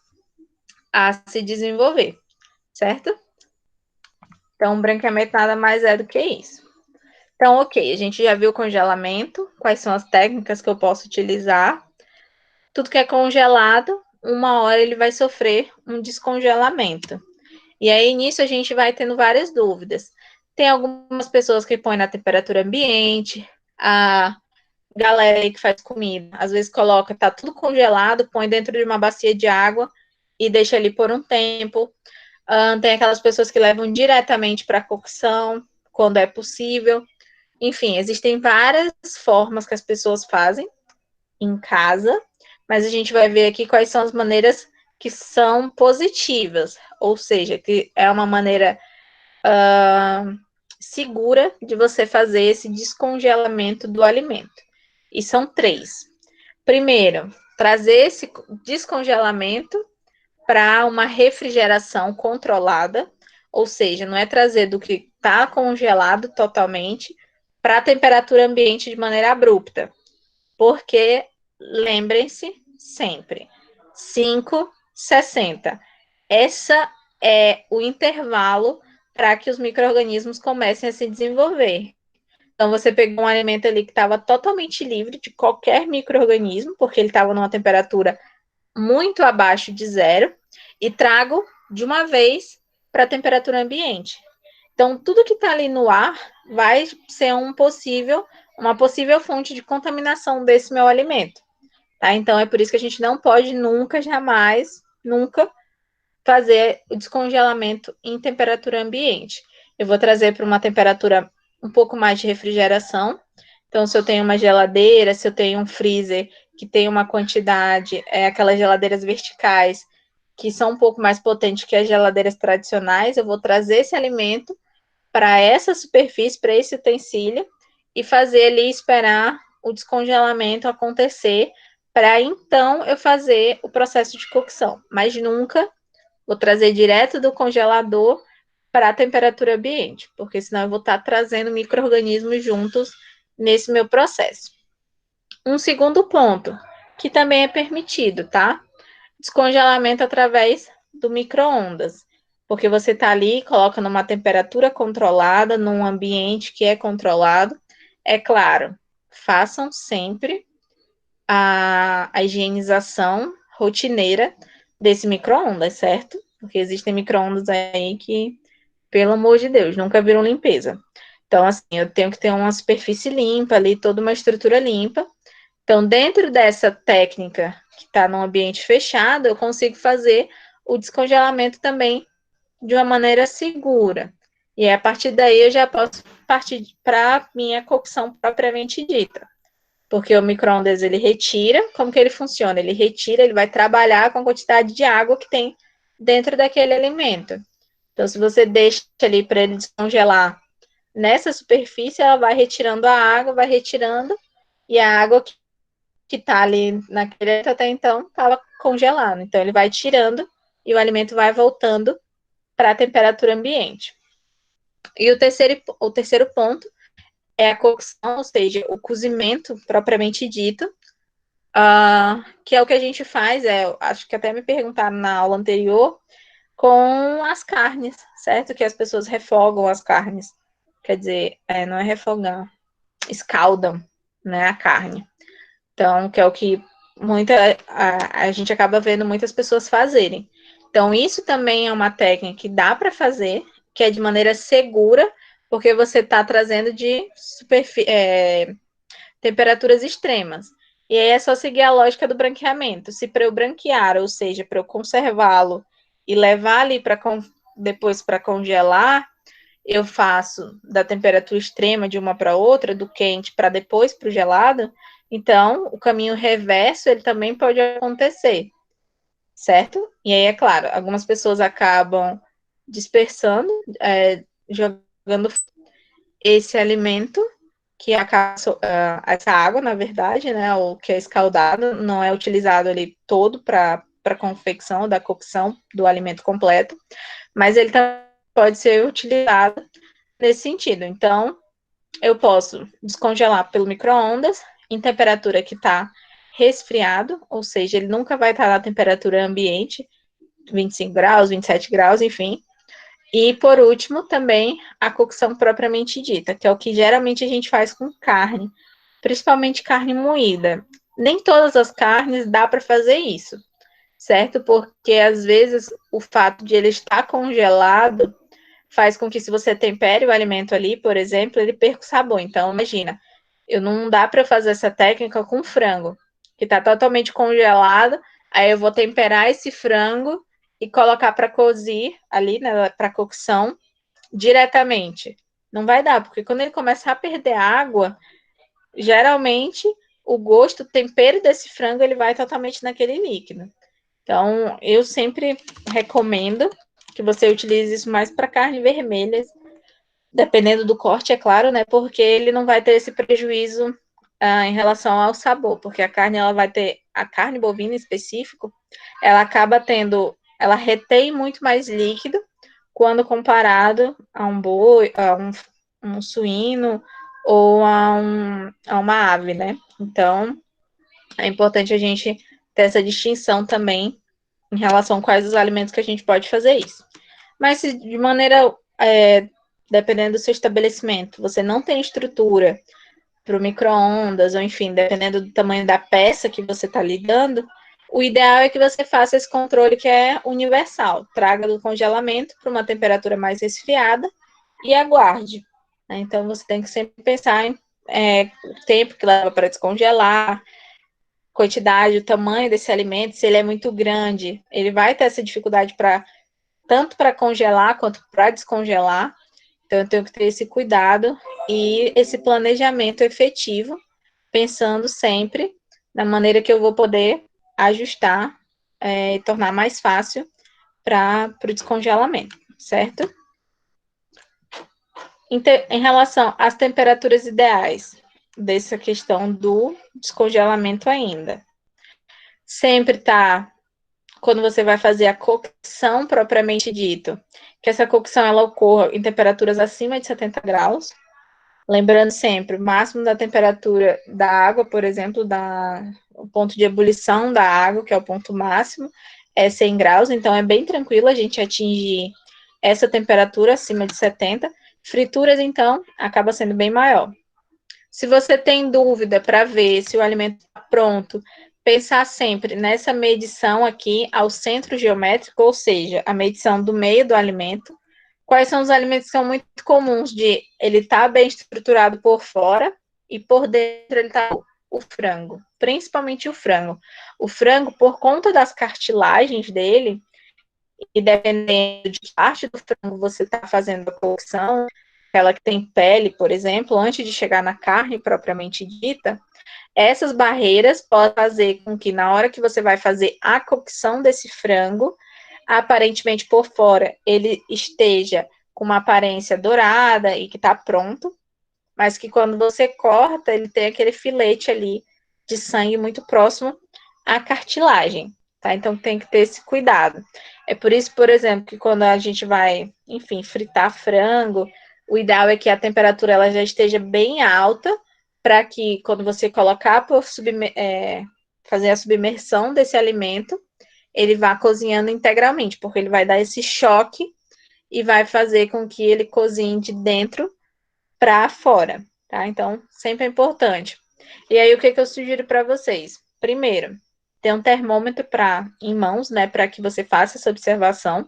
A: a se desenvolver, certo? Então, o branqueamento nada mais é do que isso. Então, ok, a gente já viu o congelamento, quais são as técnicas que eu posso utilizar. Tudo que é congelado, uma hora ele vai sofrer um descongelamento. E aí, nisso, a gente vai tendo várias dúvidas. Tem algumas pessoas que põem na temperatura ambiente, a galera aí que faz comida, às vezes coloca, tá tudo congelado, põe dentro de uma bacia de água e deixa ali por um tempo. Tem aquelas pessoas que levam diretamente para cocção, quando é possível. Enfim, existem várias formas que as pessoas fazem em casa, mas a gente vai ver aqui quais são as maneiras que são positivas, ou seja, que é uma maneira segura de você fazer esse descongelamento do alimento. E são 3. Primeiro, trazer esse descongelamento para uma refrigeração controlada, ou seja, não é trazer do que está congelado totalmente para a temperatura ambiente de maneira abrupta, porque lembrem-se sempre, 5,60. Essa é o intervalo para que os micro-organismos comecem a se desenvolver. Então, você pegou um alimento ali que estava totalmente livre de qualquer micro-organismo, porque ele estava numa temperatura muito abaixo de zero, e trago de uma vez para a temperatura ambiente. Então, tudo que está ali no ar vai ser uma possível fonte de contaminação desse meu alimento. Tá? Então, é por isso que a gente não pode nunca, jamais, nunca fazer o descongelamento em temperatura ambiente. Eu vou trazer para uma temperatura um pouco mais de refrigeração. Então, se eu tenho uma geladeira, se eu tenho um freezer que tem uma quantidade, aquelas geladeiras verticais, que são um pouco mais potentes que as geladeiras tradicionais, eu vou trazer esse alimento para essa superfície, para esse utensílio, e fazer ali esperar o descongelamento acontecer, para então eu fazer o processo de cocção. Mas nunca vou trazer direto do congelador para a temperatura ambiente, porque senão eu vou estar trazendo micro-organismos juntos nesse meu processo. Um segundo ponto, que também é permitido, tá? Descongelamento através do micro-ondas, porque você está ali, coloca numa temperatura controlada, num ambiente que é controlado. É claro, façam sempre a higienização rotineira desse micro-ondas, certo? Porque existem micro-ondas aí que, pelo amor de Deus, nunca viram limpeza. Então, assim, eu tenho que ter uma superfície limpa ali, toda uma estrutura limpa. Então, dentro dessa técnica que está num ambiente fechado, eu consigo fazer o descongelamento também de uma maneira segura. E a partir daí eu já posso partir para a minha cocção propriamente dita. Porque o micro-ondas, ele retira, como que ele funciona? Ele retira, ele vai trabalhar com a quantidade de água que tem dentro daquele alimento. Então, se você deixa ali para ele descongelar nessa superfície, ela vai retirando a água, vai retirando, e a água que está ali naquele até então estava congelado. Então, ele vai tirando e o alimento vai voltando para a temperatura ambiente. E o terceiro ponto é a cocção, ou seja, o cozimento propriamente dito, que é o que a gente faz, acho que até me perguntaram na aula anterior, com as carnes, certo? Que as pessoas refogam as carnes. Quer dizer, não é refogar, escaldam, né, a carne. Então, que é o que a gente acaba vendo muitas pessoas fazerem. Então, isso também é uma técnica que dá para fazer, que é de maneira segura, porque você está trazendo de temperaturas extremas. E aí é só seguir a lógica do branqueamento. Se para eu branquear, ou seja, para eu conservá-lo e levar ali depois para congelar, eu faço da temperatura extrema de uma para outra, do quente para depois para o gelado, então o caminho reverso ele também pode acontecer, certo? E aí, é claro, algumas pessoas acabam dispersando, jogando esse alimento, que acaba, essa água, na verdade, né, o que é escaldado, não é utilizado ali todo para a confecção da cocção do alimento completo, mas ele também pode ser utilizado nesse sentido. Então, eu posso descongelar pelo micro-ondas em temperatura que está resfriado, ou seja, ele nunca vai estar na temperatura ambiente, 25 graus, 27 graus, enfim. E, por último, também a cocção propriamente dita, que é o que geralmente a gente faz com carne, principalmente carne moída. Nem todas as carnes dá para fazer isso, certo? Porque, às vezes, o fato de ele estar congelado faz com que, se você tempere o alimento ali, por exemplo, ele perca o sabor. Então, imagina, não dá para fazer essa técnica com frango, que está totalmente congelado, aí eu vou temperar esse frango e colocar para cozir ali, né, para cocção, diretamente. Não vai dar, porque quando ele começar a perder água, geralmente o gosto, o tempero desse frango, ele vai totalmente naquele líquido. Então, eu sempre recomendo que você utilize isso mais para carne vermelha, dependendo do corte, é claro, né? Porque ele não vai ter esse prejuízo em relação ao sabor, porque a carne, ela vai ter, a carne bovina em específico, ela acaba tendo, ela retém muito mais líquido quando comparado a um boi, a um suíno ou a uma ave, né? Então, é importante a gente ter essa distinção também em relação a quais os alimentos que a gente pode fazer isso. Mas se de maneira, dependendo do seu estabelecimento, você não tem estrutura para o micro-ondas, ou enfim, dependendo do tamanho da peça que você está lidando, o ideal é que você faça esse controle que é universal. Traga do congelamento para uma temperatura mais resfriada e aguarde. Né? Então, você tem que sempre pensar em o tempo que leva para descongelar, quantidade, o tamanho desse alimento, se ele é muito grande, ele vai ter essa dificuldade tanto para congelar quanto para descongelar. Então, eu tenho que ter esse cuidado e esse planejamento efetivo, pensando sempre na maneira que eu vou poder ajustar e tornar mais fácil para o descongelamento, certo? Em relação às temperaturas ideais dessa questão do descongelamento ainda, sempre tá quando você vai fazer a cocção propriamente dito, que essa cocção ela ocorra em temperaturas acima de 70 graus. Lembrando sempre, o máximo da temperatura da água, por exemplo, o ponto de ebulição da água, que é o ponto máximo, é 100 graus, então é bem tranquilo a gente atingir essa temperatura acima de 70. Frituras, então, acaba sendo bem maior. Se você tem dúvida para ver se o alimento está pronto, pensar sempre nessa medição aqui ao centro geométrico, ou seja, a medição do meio do alimento. Quais são os alimentos que são muito comuns de ele estar bem estruturado por fora e por dentro ele está o frango, principalmente o frango. O frango, por conta das cartilagens dele, e dependendo de que parte do frango você está fazendo a cocção, aquela que tem pele, por exemplo, antes de chegar na carne propriamente dita, essas barreiras podem fazer com que na hora que você vai fazer a cocção desse frango, aparentemente por fora ele esteja com uma aparência dourada e que está pronto, mas que quando você corta, ele tem aquele filete ali de sangue muito próximo à cartilagem, tá? Então tem que ter esse cuidado. É por isso, por exemplo, que quando a gente vai, enfim, fritar frango, o ideal é que a temperatura ela já esteja bem alta, para que quando você colocar fazer a submersão desse alimento, ele vá cozinhando integralmente, porque ele vai dar esse choque e vai fazer com que ele cozinhe de dentro para fora, tá? Então, sempre é importante. E aí, o que eu sugiro para vocês? Primeiro, ter um termômetro em mãos, né, para que você faça essa observação.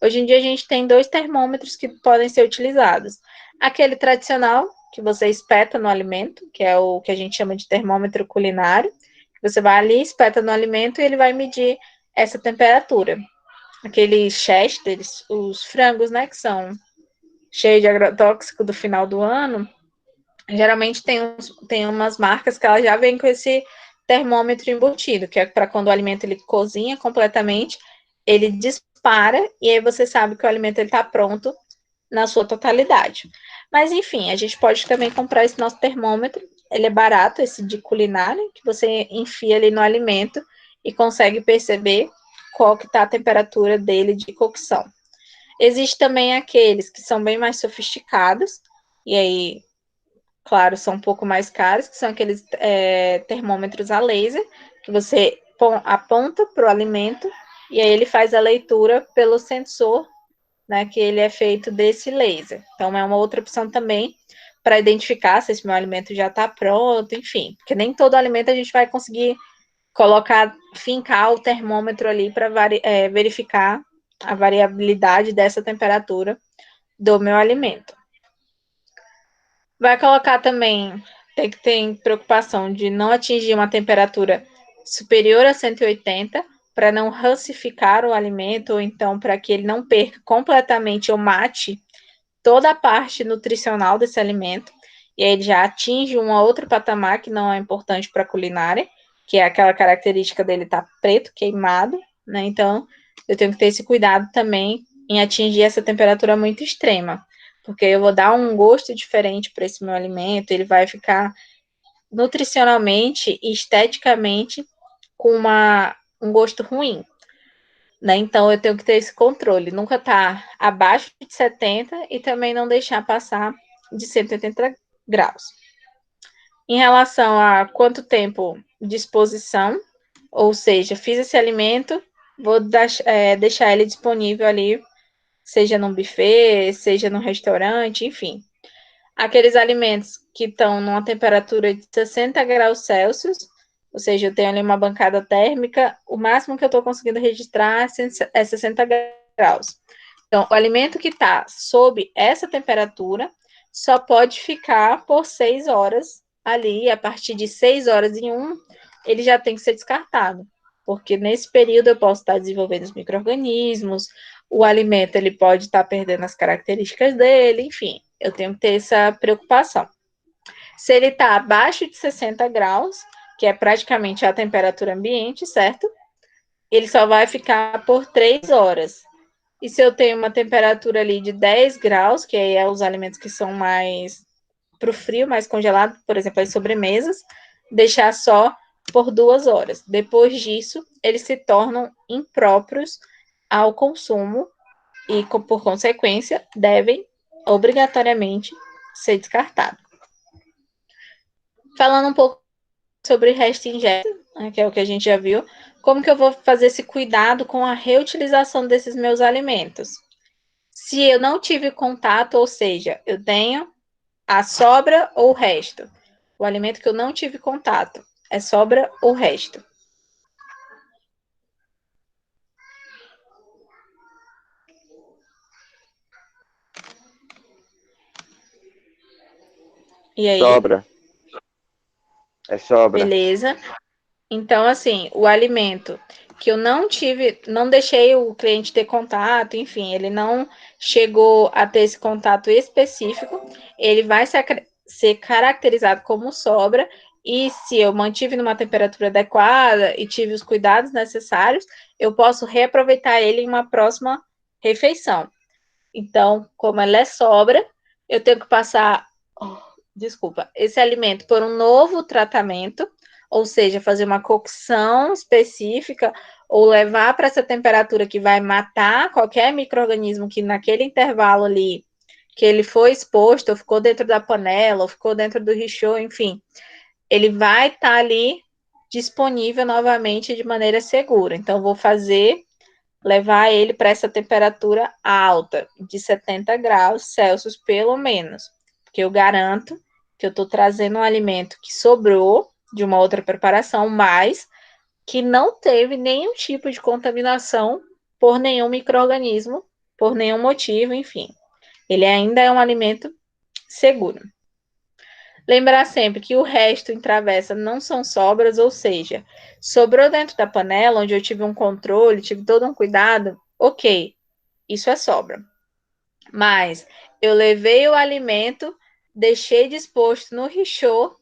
A: Hoje em dia, a gente tem 2 termômetros que podem ser utilizados. Aquele tradicional, que você espeta no alimento, que é o que a gente chama de termômetro culinário. Você vai ali, espeta no alimento e ele vai medir essa temperatura. Aqueles chesters, os frangos, né, que são cheios de agrotóxico do final do ano, geralmente tem umas marcas que elas já vêm com esse termômetro embutido, que é para quando o alimento ele cozinha completamente, ele dispara e aí você sabe que o alimento está pronto na sua totalidade. Mas enfim, a gente pode também comprar esse nosso termômetro, ele é barato, esse de culinária, que você enfia ali no alimento e consegue perceber qual que está a temperatura dele de cocção. Existe também aqueles que são bem mais sofisticados, e aí, claro, são um pouco mais caros, que são aqueles termômetros a laser, que você aponta para o alimento, e aí ele faz a leitura pelo sensor, né, que ele é feito desse laser. Então, é uma outra opção também para identificar se esse meu alimento já está pronto, enfim, porque nem todo alimento a gente vai conseguir fincar o termômetro ali para verificar a variabilidade dessa temperatura do meu alimento. Vai colocar também, tem que ter preocupação de não atingir uma temperatura superior a 180 para não rancificar o alimento, ou então para que ele não perca completamente ou mate toda a parte nutricional desse alimento, e aí ele já atinge um outro patamar que não é importante para a culinária, que é aquela característica dele estar preto, queimado, né? Então, eu tenho que ter esse cuidado também em atingir essa temperatura muito extrema, porque eu vou dar um gosto diferente para esse meu alimento, ele vai ficar nutricionalmente e esteticamente com um gosto ruim, né? Então, eu tenho que ter esse controle, nunca estar abaixo de 70 e também não deixar passar de 180 graus. Em relação a quanto tempo de exposição, ou seja, fiz esse alimento, vou deixar ele disponível ali, seja num buffet, seja num restaurante, enfim. Aqueles alimentos que estão numa temperatura de 60 graus Celsius, ou seja, eu tenho ali uma bancada térmica, o máximo que eu estou conseguindo registrar é 60 graus. Então, o alimento que está sob essa temperatura só pode ficar por 6 horas ali, a partir de 6 horas em ele já tem que ser descartado, porque nesse período eu posso estar desenvolvendo os micro-organismos, o alimento ele pode estar perdendo as características dele, enfim, eu tenho que ter essa preocupação. Se ele está abaixo de 60 graus, que é praticamente a temperatura ambiente, certo? Ele só vai ficar por 3 horas. E se eu tenho uma temperatura ali de 10 graus, que aí é os alimentos que são mais para o frio, mais congelado, por exemplo, as sobremesas, deixar só por 2 horas. Depois disso, eles se tornam impróprios ao consumo e, por consequência, devem obrigatoriamente ser descartados. Falando um pouco sobre resto injeto, né, que é o que a gente já viu, como que eu vou fazer esse cuidado com a reutilização desses meus alimentos? Se eu não tive contato, ou seja, eu tenho a sobra ou o resto. O alimento que eu não tive contato é sobra ou resto. E aí?
C: Sobra. É sobra.
A: Beleza. Então, assim, o alimento que eu não tive, não deixei o cliente ter contato, enfim, ele não chegou a ter esse contato específico, ele vai ser caracterizado como sobra, e se eu mantive numa temperatura adequada e tive os cuidados necessários, eu posso reaproveitar ele em uma próxima refeição. Então, como ela é sobra, eu tenho que passar, esse alimento por um novo tratamento, ou seja, fazer uma cocção específica ou levar para essa temperatura que vai matar qualquer micro-organismo que naquele intervalo ali que ele foi exposto, ou ficou dentro da panela, ou ficou dentro do richô, enfim, ele vai estar ali disponível novamente de maneira segura. Então, vou levar ele para essa temperatura alta, de 70 graus Celsius, pelo menos, porque eu garanto que eu estou trazendo um alimento que sobrou de uma outra preparação, mas que não teve nenhum tipo de contaminação por nenhum micro-organismo, por nenhum motivo, enfim. Ele ainda é um alimento seguro. Lembrar sempre que o resto em travessa não são sobras, ou seja, sobrou dentro da panela, onde eu tive um controle, tive todo um cuidado, ok, isso é sobra. Mas eu levei o alimento, deixei disposto no richô,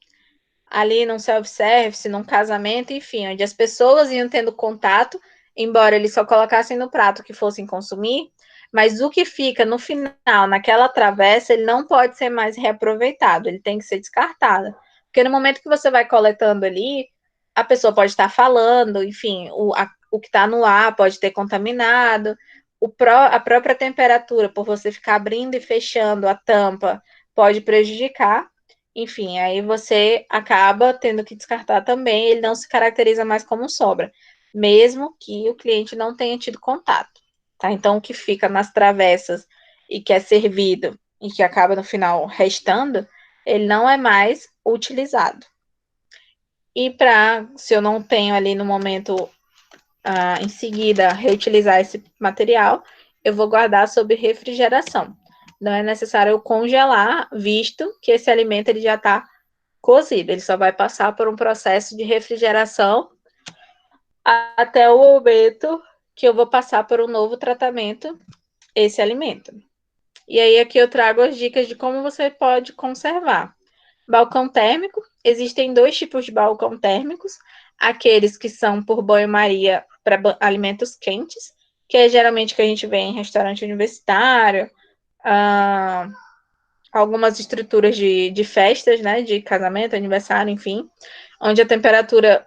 A: ali num self-service, num casamento, enfim, onde as pessoas iam tendo contato, embora eles só colocassem no prato que fossem consumir, mas o que fica no final, naquela travessa, ele não pode ser mais reaproveitado, ele tem que ser descartado. Porque no momento que você vai coletando ali, a pessoa pode estar falando, enfim, o que está no ar pode ter contaminado, a própria temperatura, por você ficar abrindo e fechando a tampa, pode prejudicar. Enfim, aí você acaba tendo que descartar também, ele não se caracteriza mais como sobra, mesmo que o cliente não tenha tido contato, tá? Então, o que fica nas travessas e que é servido e que acaba no final restando, ele não é mais utilizado. E se eu não tenho ali no momento, em seguida, reutilizar esse material, eu vou guardar sob refrigeração. Não é necessário eu congelar, visto que esse alimento ele já está cozido. Ele só vai passar por um processo de refrigeração até o momento que eu vou passar por um novo tratamento esse alimento. E aí aqui eu trago as dicas de como você pode conservar. Balcão térmico. Existem 2 tipos de balcão térmicos. Aqueles que são por banho-maria para alimentos quentes, que é geralmente que a gente vê em restaurante universitário, algumas estruturas de festas, né, de casamento, aniversário, enfim, onde a temperatura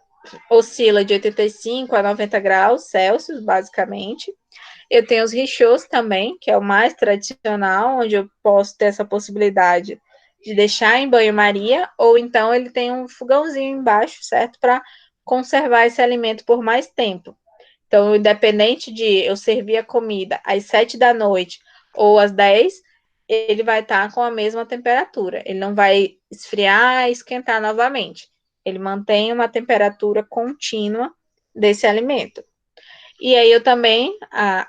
A: oscila de 85 a 90 graus Celsius, basicamente. Eu tenho os richôs também, que é o mais tradicional, onde eu posso ter essa possibilidade de deixar em banho-maria, ou então ele tem um fogãozinho embaixo, certo? Para conservar esse alimento por mais tempo. Então, independente de eu servir a comida às 7 da noite ou às 10, ele vai estar com a mesma temperatura. Ele não vai esfriar e esquentar novamente. Ele mantém uma temperatura contínua desse alimento. E aí eu também,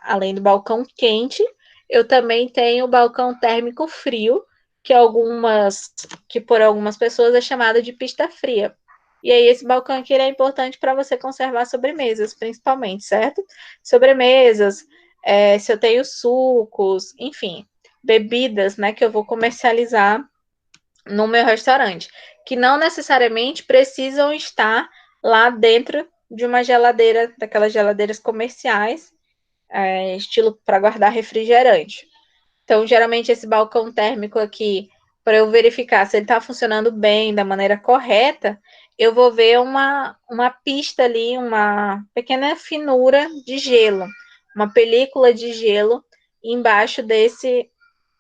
A: além do balcão quente, eu também tenho o balcão térmico frio, que por algumas pessoas é chamado de pista fria. E aí esse balcão aqui é importante para você conservar sobremesas, principalmente, certo? Sobremesas, se eu tenho sucos, enfim, bebidas, né, que eu vou comercializar no meu restaurante, que não necessariamente precisam estar lá dentro de uma geladeira, daquelas geladeiras comerciais, estilo para guardar refrigerante. Então, geralmente, esse balcão térmico aqui, para eu verificar se ele está funcionando bem, da maneira correta, eu vou ver uma pista ali, uma pequena finura de gelo, uma película de gelo embaixo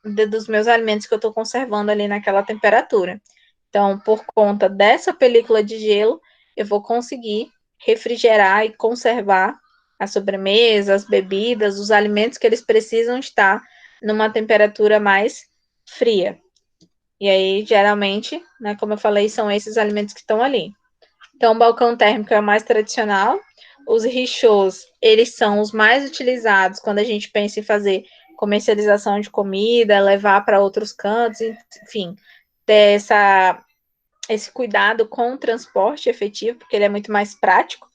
A: dos meus alimentos que eu estou conservando ali naquela temperatura. Então, por conta dessa película de gelo, eu vou conseguir refrigerar e conservar a sobremesa, as bebidas, os alimentos que eles precisam estar numa temperatura mais fria. E aí, geralmente, né, como eu falei, são esses alimentos que estão ali. Então, o balcão térmico é o mais tradicional. Os richots, eles são os mais utilizados quando a gente pensa em fazer comercialização de comida, levar para outros cantos, enfim, ter esse cuidado com o transporte efetivo, porque ele é muito mais prático,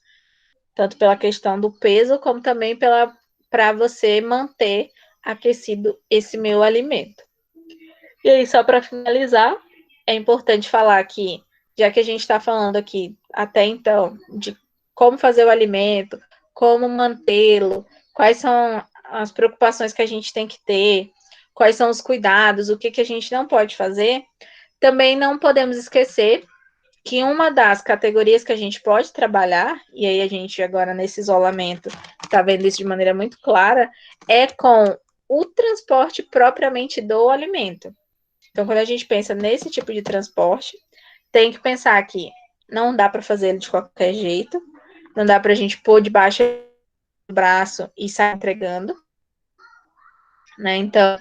A: tanto pela questão do peso, como também para você manter aquecido esse meu alimento. E aí, só para finalizar, é importante falar que, já que a gente está falando aqui até então de como fazer o alimento, como mantê-lo, quais são as preocupações que a gente tem que ter, quais são os cuidados, o que, que a gente não pode fazer, também não podemos esquecer que uma das categorias que a gente pode trabalhar, e aí a gente agora nesse isolamento está vendo isso de maneira muito clara, é com o transporte propriamente do alimento. Então, quando a gente pensa nesse tipo de transporte, tem que pensar que não dá para fazer ele de qualquer jeito, não dá para a gente pôr debaixo do braço e sair entregando, né? Então,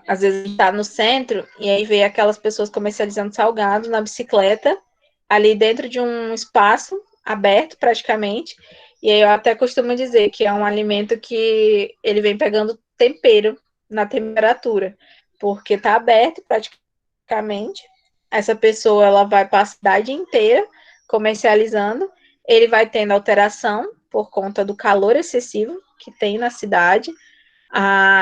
A: às vezes a gente está no centro e aí vê aquelas pessoas comercializando salgado na bicicleta, ali dentro de um espaço aberto praticamente, e aí eu até costumo dizer que é um alimento que ele vem pegando tempero na temperatura, porque está aberto praticamente, essa pessoa ela vai para a cidade inteira comercializando, ele vai tendo alteração por conta do calor excessivo que tem na cidade,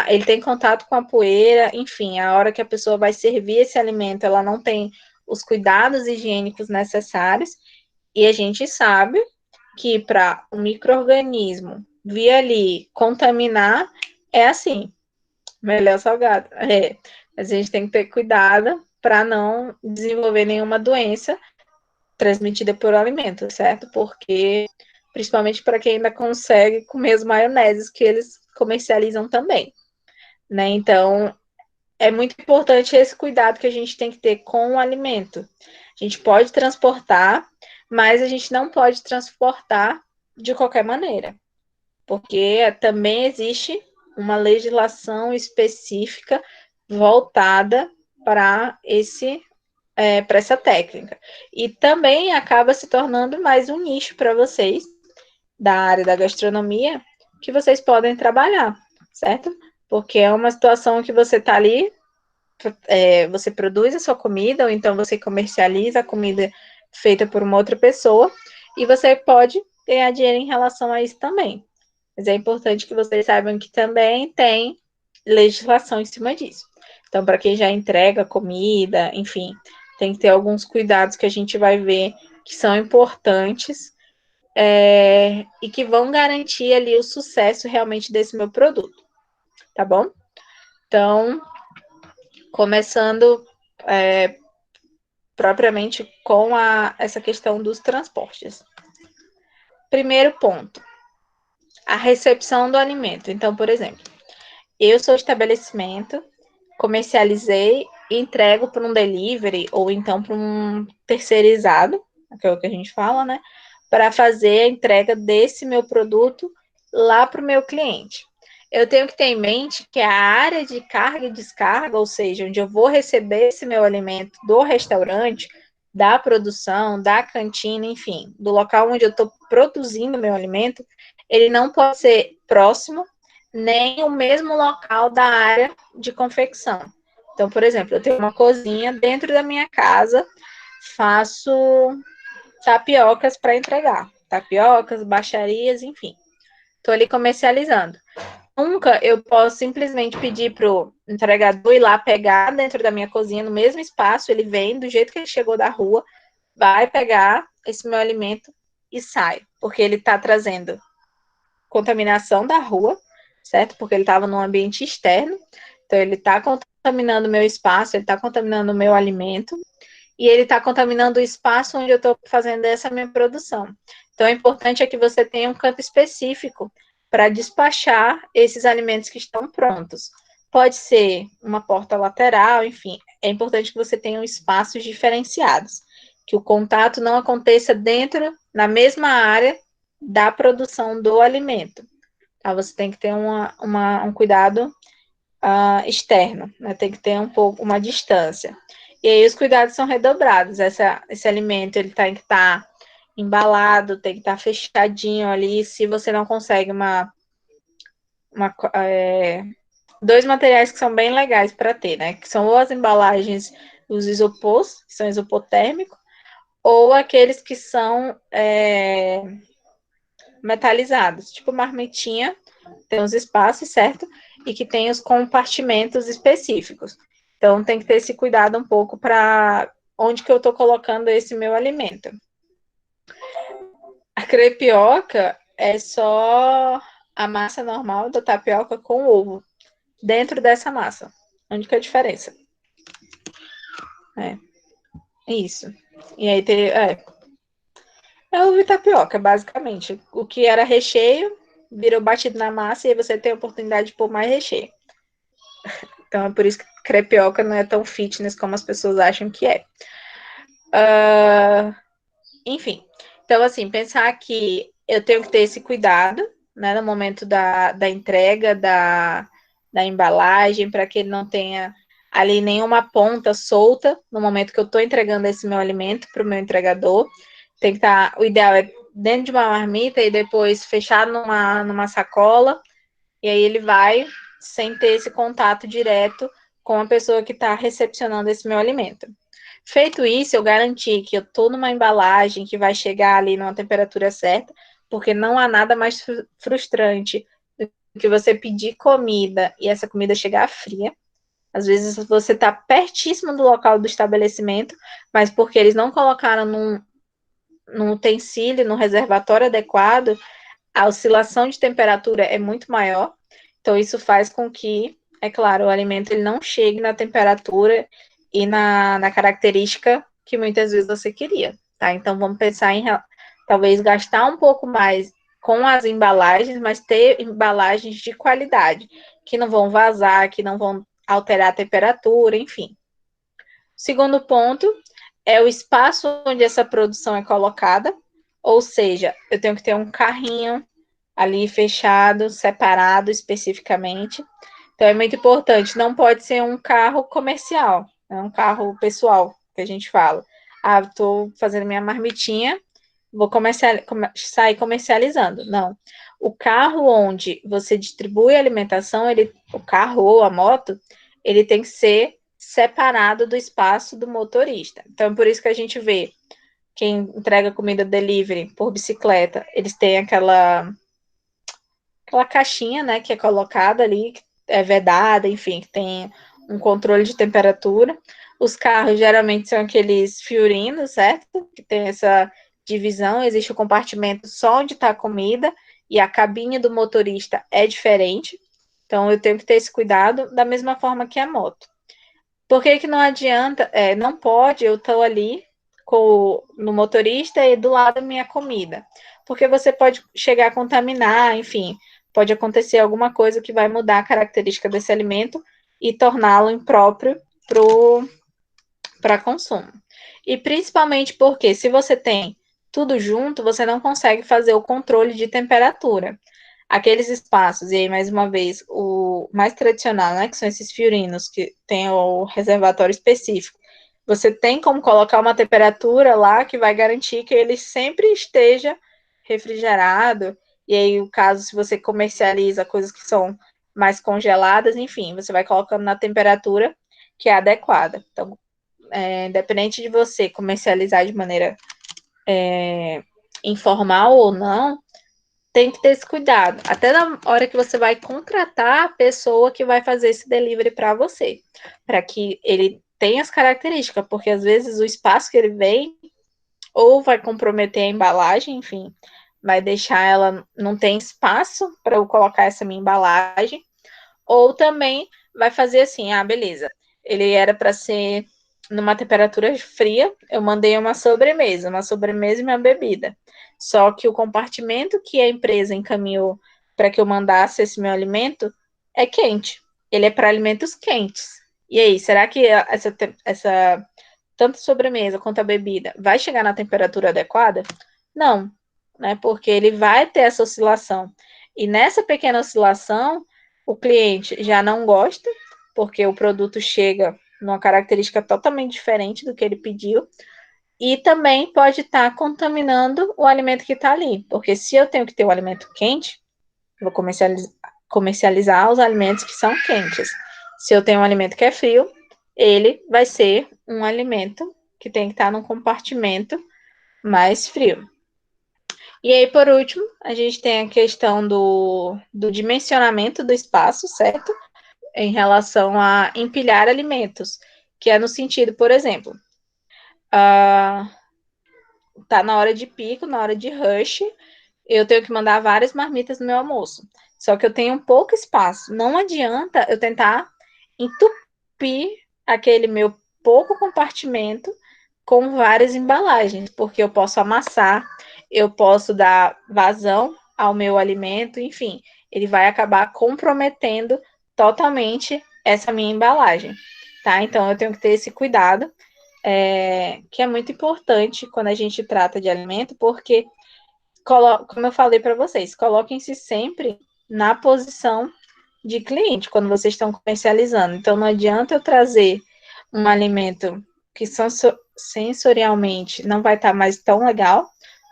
A: ele tem contato com a poeira, enfim, a hora que a pessoa vai servir esse alimento, ela não tem os cuidados higiênicos necessários, e a gente sabe que para o micro-organismo vir ali contaminar, é assim, melhor salgado. A gente tem que ter cuidado para não desenvolver nenhuma doença transmitida por alimento, certo? Porque, principalmente para quem ainda consegue comer as maioneses que eles comercializam também, né? Então, é muito importante esse cuidado que a gente tem que ter com o alimento. A gente pode transportar, mas a gente não pode transportar de qualquer maneira, porque também existe uma legislação específica voltada para para essa técnica. E também acaba se tornando mais um nicho para vocês da área da gastronomia que vocês podem trabalhar, certo? Porque é uma situação que você está ali, você produz a sua comida, ou então você comercializa a comida feita por uma outra pessoa, e você pode ganhar dinheiro em relação a isso também. Mas é importante que vocês saibam que também tem legislação em cima disso. Então, para quem já entrega comida, enfim, tem que ter alguns cuidados que a gente vai ver que são importantes e que vão garantir ali o sucesso realmente desse meu produto, tá bom? Então, começando propriamente com essa questão dos transportes. Primeiro ponto, a recepção do alimento. Então, por exemplo, eu sou estabelecimento, comercializei e entrego para um delivery ou então para um terceirizado, que é o que a gente fala, né? Para fazer a entrega desse meu produto lá para o meu cliente. Eu tenho que ter em mente que a área de carga e descarga, ou seja, onde eu vou receber esse meu alimento do restaurante, da produção, da cantina, enfim, do local onde eu estou produzindo meu alimento, ele não pode ser próximo nem o mesmo local da área de confecção. Então, por exemplo, eu tenho uma cozinha dentro da minha casa, faço tapiocas para entregar. Tapiocas, baixarias, enfim. Estou ali comercializando. Nunca eu posso simplesmente pedir para o entregador ir lá pegar dentro da minha cozinha, no mesmo espaço, ele vem do jeito que ele chegou da rua, vai pegar esse meu alimento e sai. Porque ele está trazendo contaminação da rua, certo? Porque ele estava num ambiente externo, então ele está contaminando o meu espaço, ele está contaminando o meu alimento, e ele está contaminando o espaço onde eu estou fazendo essa minha produção. Então, é importante que você tenha um canto específico para despachar esses alimentos que estão prontos. Pode ser uma porta lateral, enfim, é importante que você tenha espaços diferenciados, que o contato não aconteça na mesma área da produção do alimento. Tá? Você tem que ter um cuidado externo, né? Tem que ter uma distância. E aí os cuidados são redobrados. Esse alimento ele tem que estar embalado, tem que estar fechadinho ali. Se você não consegue dois materiais que são bem legais para ter, né? Que são ou as embalagens, os isopors, que são isopor térmico, ou aqueles que são metalizados, tipo marmitinha, tem os espaços, certo? E que tem os compartimentos específicos. Então, tem que ter esse cuidado um pouco para onde que eu estou colocando esse meu alimento. A crepioca é só a massa normal da tapioca com ovo dentro dessa massa. Onde que é a diferença? É isso. E aí tem... É ovo e tapioca, basicamente. O que era recheio virou batido na massa e aí você tem a oportunidade de pôr mais recheio. Então é por isso que crepioca não é tão fitness como as pessoas acham que é. Enfim. Então, assim, pensar que eu tenho que ter esse cuidado, né, no momento da entrega, da embalagem, para que ele não tenha ali nenhuma ponta solta no momento que eu estou entregando esse meu alimento para o meu entregador. Tem que estar, o ideal é dentro de uma marmita e depois fechar numa sacola, e aí ele vai sem ter esse contato direto com a pessoa que está recepcionando esse meu alimento. Feito isso, eu garanti que eu estou numa embalagem que vai chegar ali numa temperatura certa, porque não há nada mais frustrante do que você pedir comida e essa comida chegar fria. Às vezes você está pertíssimo do local do estabelecimento, mas porque eles não colocaram num utensílio, num reservatório adequado, a oscilação de temperatura é muito maior. Então, isso faz com que, é claro, o alimento ele não chegue na temperatura e na característica que muitas vezes você queria, tá? Então, vamos pensar em talvez gastar um pouco mais com as embalagens, mas ter embalagens de qualidade, que não vão vazar, que não vão alterar a temperatura, enfim. Segundo ponto é o espaço onde essa produção é colocada, ou seja, eu tenho que ter um carrinho ali fechado, separado especificamente. Então é muito importante, não pode ser um carro comercial, é um carro pessoal, que a gente fala. Estou fazendo minha marmitinha, vou sair comercializando. Não. O carro onde você distribui a alimentação, o carro ou a moto, ele tem que ser separado do espaço do motorista. Então, é por isso que a gente vê quem entrega comida delivery por bicicleta, eles têm aquela caixinha, né, que é colocada ali, que é vedada, enfim, que tem um controle de temperatura. Os carros geralmente são aqueles fiorinos, certo? Que tem essa divisão, existe o compartimento só onde está a comida e a cabine do motorista é diferente. Então, eu tenho que ter esse cuidado da mesma forma que a moto. Por que não adianta, não pode, eu estou ali no motorista e do lado da minha comida? Porque você pode chegar a contaminar, enfim, pode acontecer alguma coisa que vai mudar a característica desse alimento e torná-lo impróprio para consumo. E principalmente porque se você tem tudo junto, você não consegue fazer o controle de temperatura. Aqueles espaços, e aí mais uma vez, o mais tradicional, né, que são esses fiorinos, que tem o reservatório específico, você tem como colocar uma temperatura lá que vai garantir que ele sempre esteja refrigerado, e aí, o caso, se você comercializa coisas que são mais congeladas, enfim, você vai colocando na temperatura que é adequada. Então, independente de você comercializar de maneira informal ou não, tem que ter esse cuidado. Até na hora que você vai contratar a pessoa que vai fazer esse delivery para você, para que ele tenha as características, porque às vezes o espaço que ele vem ou vai comprometer a embalagem, enfim, vai deixar ela, não tem espaço para eu colocar essa minha embalagem, ou também vai fazer assim, beleza, ele era para ser numa temperatura fria, eu mandei uma sobremesa e uma bebida. Só que o compartimento que a empresa encaminhou para que eu mandasse esse meu alimento é quente. Ele é para alimentos quentes. E aí, será que essa tanto a sobremesa quanto a bebida vai chegar na temperatura adequada? Não, né? Porque ele vai ter essa oscilação. E nessa pequena oscilação, o cliente já não gosta, porque o produto chega numa característica totalmente diferente do que ele pediu, e também pode estar contaminando o alimento que está ali, porque se eu tenho que ter o alimento quente, vou comercializar os alimentos que são quentes. Se eu tenho um alimento que é frio, ele vai ser um alimento que tem que estar num compartimento mais frio. E aí, por último, a gente tem a questão do dimensionamento do espaço, certo? Em relação a empilhar alimentos, que é no sentido, por exemplo, tá na hora de pico, na hora de rush, eu tenho que mandar várias marmitas no meu almoço. Só que eu tenho pouco espaço. Não adianta eu tentar entupir aquele meu pouco compartimento com várias embalagens, porque eu posso amassar, eu posso dar vazão ao meu alimento, enfim, ele vai acabar comprometendo totalmente essa minha embalagem, tá? Então eu tenho que ter esse cuidado, que é muito importante quando a gente trata de alimento, porque, como eu falei para vocês, coloquem-se sempre na posição de cliente quando vocês estão comercializando. Então não adianta eu trazer um alimento que sensorialmente não vai estar mais tão legal,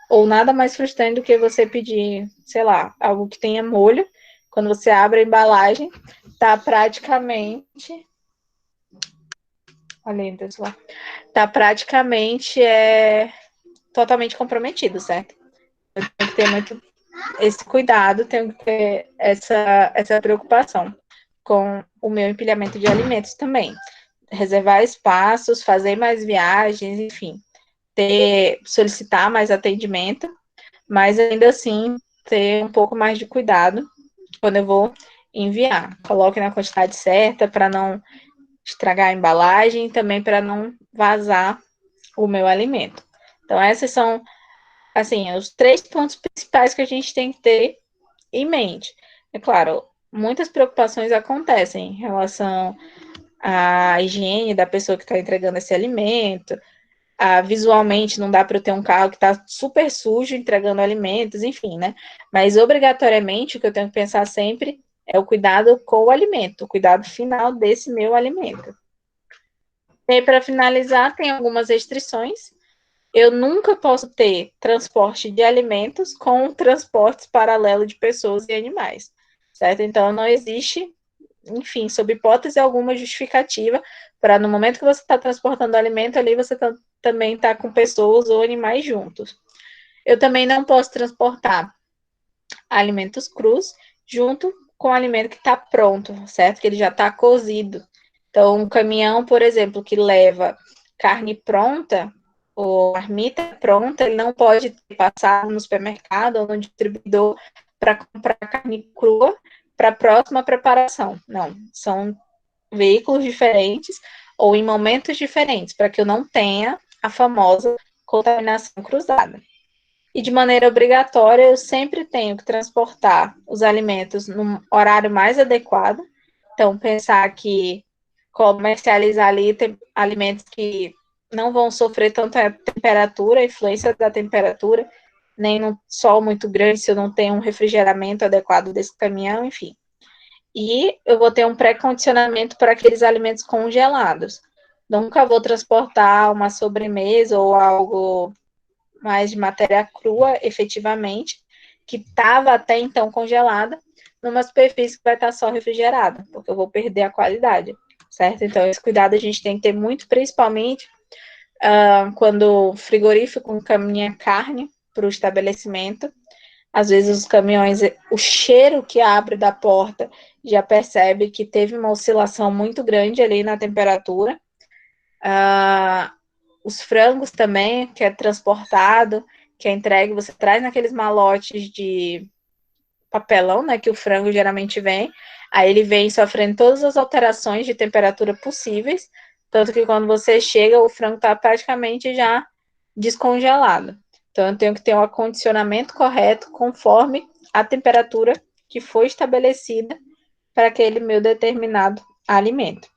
A: ou nada mais frustrante do que você pedir, sei lá, algo que tenha molho. Quando você abre a embalagem, tá praticamente. Olha aí, pessoal. Tá praticamente totalmente comprometido, certo? Eu tenho que ter muito esse cuidado, tenho que ter essa preocupação com o meu empilhamento de alimentos também. Reservar espaços, fazer mais viagens, enfim, solicitar mais atendimento, mas ainda assim ter um pouco mais de cuidado quando eu vou enviar. Coloque na quantidade certa para não estragar a embalagem e também para não vazar o meu alimento. Então, esses são, assim, os 3 pontos principais que a gente tem que ter em mente. É claro, muitas preocupações acontecem em relação à higiene da pessoa que está entregando esse alimento. Visualmente, não dá para eu ter um carro que está super sujo entregando alimentos, enfim, né? Mas, obrigatoriamente, o que eu tenho que pensar sempre é o cuidado com o alimento, o cuidado final desse meu alimento. E aí, para finalizar, tem algumas restrições. Eu nunca posso ter transporte de alimentos com transportes paralelos de pessoas e animais, certo? Então, não existe, enfim, sob hipótese alguma justificativa para no momento que você está transportando alimento ali, você também está com pessoas ou animais juntos. Eu também não posso transportar alimentos crus junto com o alimento que está pronto, certo? Que ele já está cozido. Então, um caminhão, por exemplo, que leva carne pronta, ou marmita pronta, ele não pode passar no supermercado ou no distribuidor para comprar carne crua para a próxima preparação. Não, são veículos diferentes ou em momentos diferentes, para que eu não tenha a famosa contaminação cruzada. E de maneira obrigatória, eu sempre tenho que transportar os alimentos num horário mais adequado. Então, pensar que comercializar ali alimentos que não vão sofrer tanto a temperatura, a influência da temperatura, nem no sol muito grande, se eu não tenho um refrigeramento adequado desse caminhão, enfim. E eu vou ter um pré-condicionamento para aqueles alimentos congelados. Nunca vou transportar uma sobremesa ou algo mais de matéria crua, efetivamente, que estava até então congelada, numa superfície que vai estar só refrigerada, porque eu vou perder a qualidade, certo? Então, esse cuidado a gente tem que ter muito, principalmente quando o frigorífico encaminha carne para o estabelecimento. Às vezes os caminhões, o cheiro que abre da porta já percebe que teve uma oscilação muito grande ali na temperatura. Os frangos também, que é transportado, que é entregue, você traz naqueles malotes de papelão, né, que o frango geralmente vem, aí ele vem sofrendo todas as alterações de temperatura possíveis Tanto que quando você chega, o frango está praticamente já descongelado. Então, eu tenho que ter um acondicionamento correto conforme a temperatura que foi estabelecida para aquele meu determinado alimento.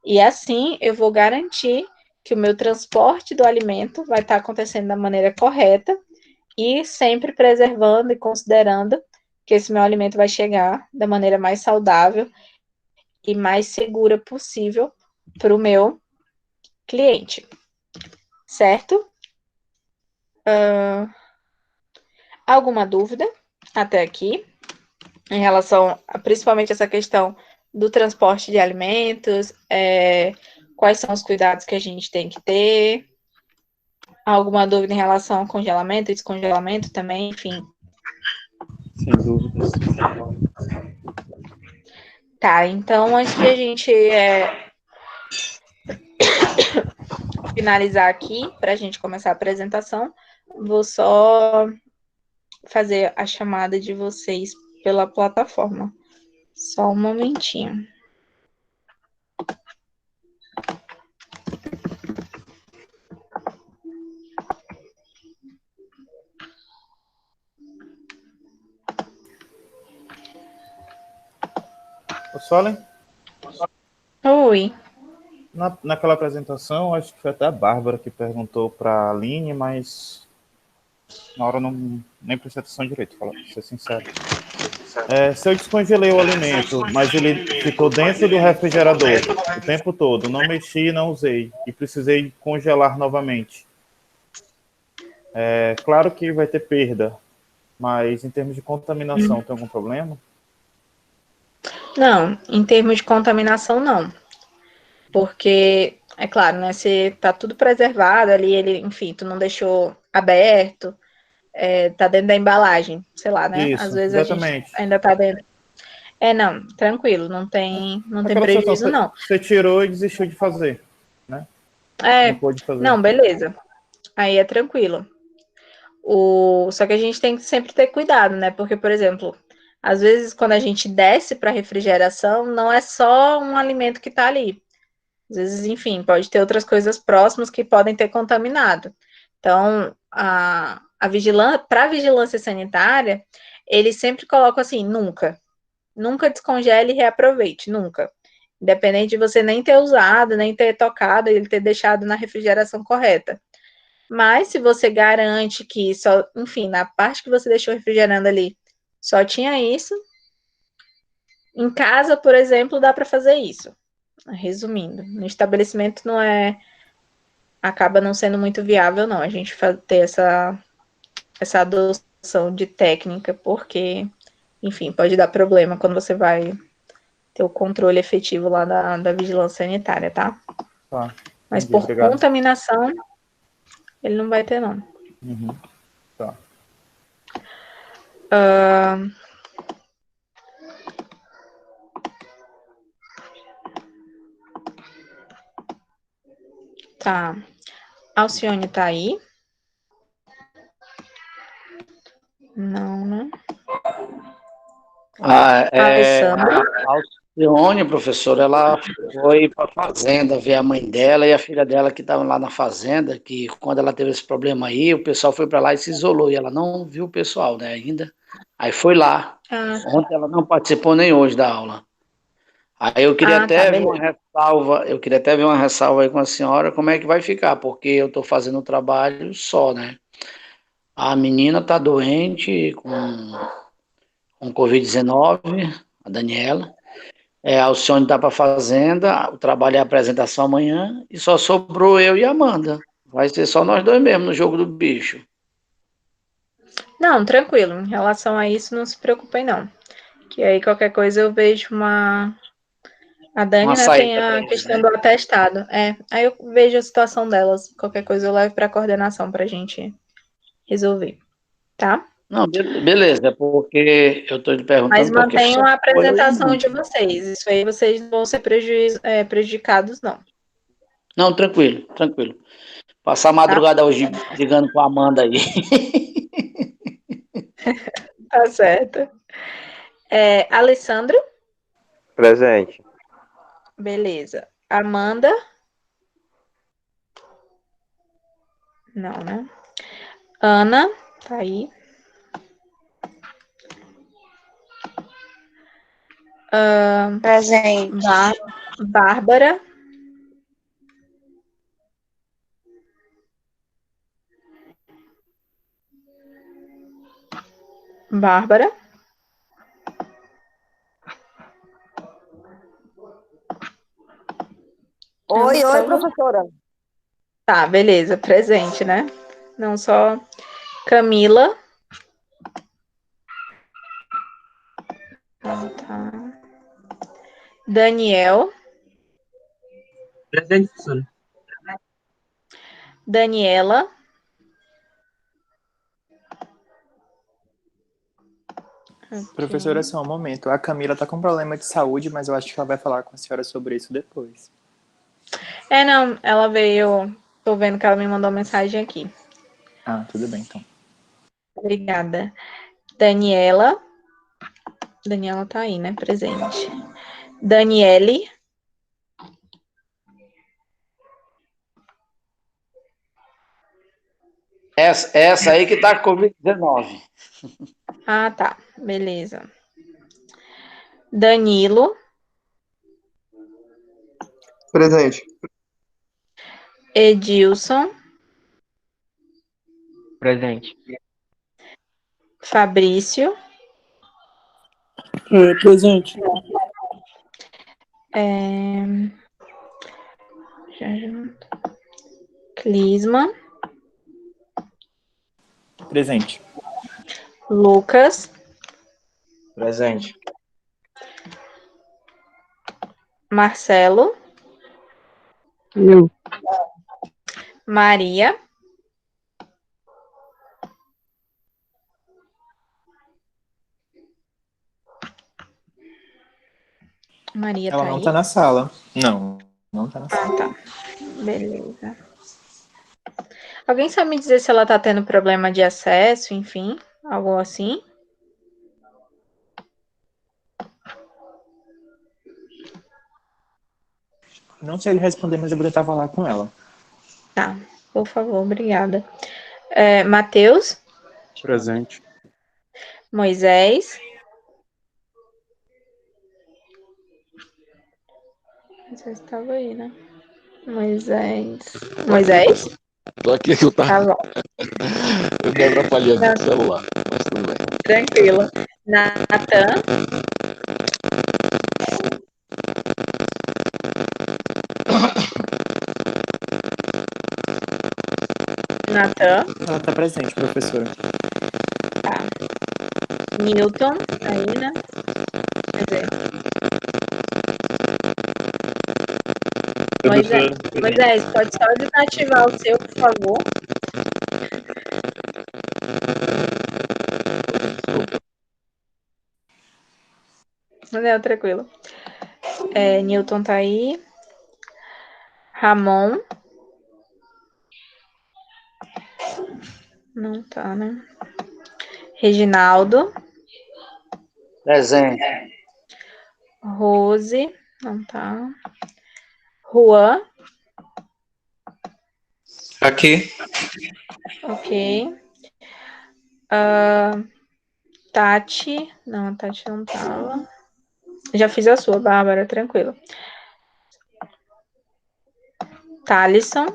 A: E assim eu vou garantir que o meu transporte do alimento vai estar acontecendo da maneira correta e sempre preservando e considerando que esse meu alimento vai chegar da maneira mais saudável e mais segura possível para o meu cliente, certo? Alguma dúvida até aqui em relação a principalmente essa questão do transporte de alimentos, quais são os cuidados que a gente tem que ter? Alguma dúvida em relação ao congelamento e descongelamento também, enfim.
B: Sem dúvidas.
A: Tá, então antes de a gente finalizar aqui, para a gente começar a apresentação, vou só fazer a chamada de vocês pela plataforma. Só um momentinho.
E: Ô, Solen,
A: Oi.
E: naquela apresentação, acho que foi até a Bárbara que perguntou para a Aline, mas na hora não nem prestei atenção direito, pra ser sincero. Se eu descongelei o alimento, mas ele ficou dentro do refrigerador o tempo todo, não mexi, não usei, e precisei congelar novamente. Claro que vai ter perda, mas em termos de contaminação, tem algum problema?
A: Não, em termos de contaminação, não. Porque, é claro, né, se tá tudo preservado ali, ele, enfim, tu não deixou aberto, tá dentro da embalagem, sei lá, né? Às
E: Isso,
A: vezes a gente
E: exatamente.
A: ainda tá dentro. Não, tranquilo, não tem
E: Aquela
A: prejuízo,
E: situação,
A: não.
E: você tirou e desistiu de fazer, né? Não pôde fazer.
A: Não, beleza. Aí é tranquilo. Só que a gente tem que sempre ter cuidado, né? Porque, por exemplo, às vezes quando a gente desce para refrigeração, não é só um alimento que tá ali. Às vezes, enfim, pode ter outras coisas próximas que podem ter contaminado. Então, a vigilância, para a vigilância sanitária, eles sempre colocam assim, nunca. Nunca descongele e reaproveite, nunca. Independente de você nem ter usado, nem ter tocado, ele ter deixado na refrigeração correta. Mas se você garante que só, enfim, na parte que você deixou refrigerando ali, só tinha isso. Em casa, por exemplo, dá para fazer isso. Resumindo, no estabelecimento acaba não sendo muito viável, não, a gente ter essa adoção de técnica, porque, enfim, pode dar problema quando você vai ter o controle efetivo lá da vigilância sanitária, tá?
E: Tá.
A: Mas
E: Entendi,
A: por
E: obrigado.
A: contaminação, ele não vai ter, não.
E: Uhum. Tá.
A: Tá. Alcione tá aí? Não, né? Alessandra?
F: A Alcione, professora, ela foi para a fazenda ver a mãe dela e a filha dela que estavam lá na fazenda, que quando ela teve esse problema aí, o pessoal foi para lá e se isolou, e ela não viu o pessoal, né, ainda. Aí foi lá. Ontem ela não participou nem hoje da aula. Aí eu queria até ver uma ressalva, aí com a senhora, como é que vai ficar, porque eu estou fazendo o trabalho só, né? A menina está doente com Covid-19, a Daniela. A Alcione está para a fazenda, o trabalho é a apresentação amanhã, e só sobrou eu e a Amanda. Vai ser só nós dois mesmo no jogo do bicho.
A: Não, tranquilo. Em relação a isso, não se preocupem, não. Que aí qualquer coisa eu vejo A Dani, né, tem a questão do atestado. Aí eu vejo a situação delas. Qualquer coisa eu levo para a coordenação para a gente resolver, tá?
F: Não, beleza, porque eu estou lhe perguntando.
A: Mas mantenham a apresentação de vocês. Isso aí vocês não vão ser prejudicados, não.
F: Não, tranquilo, tranquilo. Passar a madrugada hoje ligando com a Amanda aí.
A: Tá certo. Alessandro?
C: Presente.
A: Beleza. Amanda? Não, né? Ana, tá aí.
G: Presente.
A: Bárbara. Bárbara.
D: Oi,
A: Tá bom.
D: professora.
A: Tá, beleza. Presente, né? Não só Camila. Tá. Daniel.
H: Presente, professora.
A: Daniela.
B: Professora, só um momento. A Camila tá com problema de saúde, mas eu acho que ela vai falar com a senhora sobre isso depois.
A: Não, ela veio. Tô vendo que ela me mandou mensagem aqui.
B: Ah, tudo bem, então.
A: Obrigada. Daniela. Daniela tá aí, né? Presente. Daniele.
F: Essa aí que tá com Covid-19.
A: Ah, tá. Beleza. Danilo.
H: Presente.
A: Edilson.
H: Presente.
A: Fabrício.
H: Presente.
A: Clisma.
B: Presente.
A: Lucas.
H: Presente.
A: Marcelo.
H: Eu.
A: Maria. Maria
B: Ela
A: tá
B: não
A: aí?
B: tá na sala. Não, não tá na sala.
A: Ah, tá. Beleza. Alguém sabe me dizer se ela tá tendo problema de acesso, enfim, algo assim?
B: Não sei ele responder, mas eu vou tentar falar com ela.
A: Tá, por favor, obrigada. Matheus.
H: Presente.
A: Moisés. Moisés estava aí, né? Moisés?
I: Tô aqui que eu
A: Tá
I: tava.
A: bom.
I: Eu me atrapalhei aqui no celular, mas tudo bem.
A: Tranquilo. Natan. Natan.
B: Ela tá presente, professora.
A: Tá. Newton. Aí, né? Quer dizer. Moisés, pode só desativar o seu, por favor? Não, tranquilo. Newton tá aí. Ramon. Não tá, né? Reginaldo.
F: Presente.
A: Rose. Não tá. Juan.
H: Aqui.
A: Ok. Tati. Não, a Tati não tava. Já fiz a sua, Bárbara, tranquilo. Thalisson.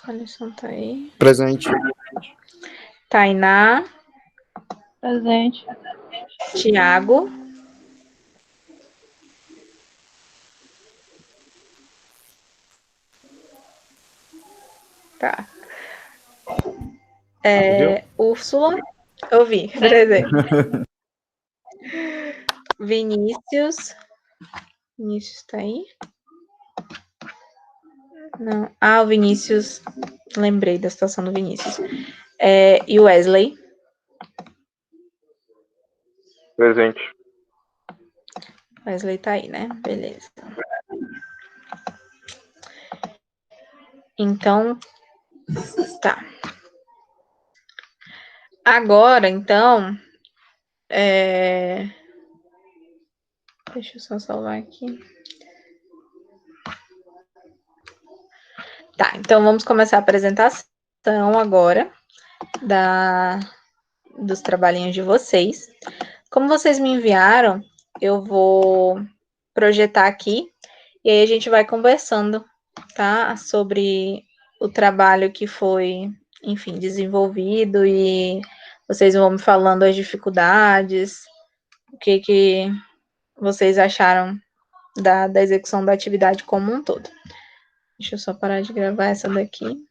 A: Thalisson tá aí.
H: Presente.
A: Tainá.
G: Presente.
A: Tiago. Tá. Úrsula. Ouvi, presente. Vinícius. Vinícius tá aí? Não. Ah, o Vinícius. Lembrei da situação do Vinícius. E o Wesley?
C: Presente.
A: Wesley tá aí, né? Beleza. Então, tá. Agora, então, deixa eu só salvar aqui. Tá, então vamos começar a apresentação agora dos trabalhinhos de vocês. Como vocês me enviaram, eu vou projetar aqui e aí a gente vai conversando, tá? Sobre o trabalho que foi, enfim, desenvolvido e vocês vão me falando as dificuldades, o que vocês acharam da execução da atividade como um todo. Deixa eu só parar de gravar essa daqui.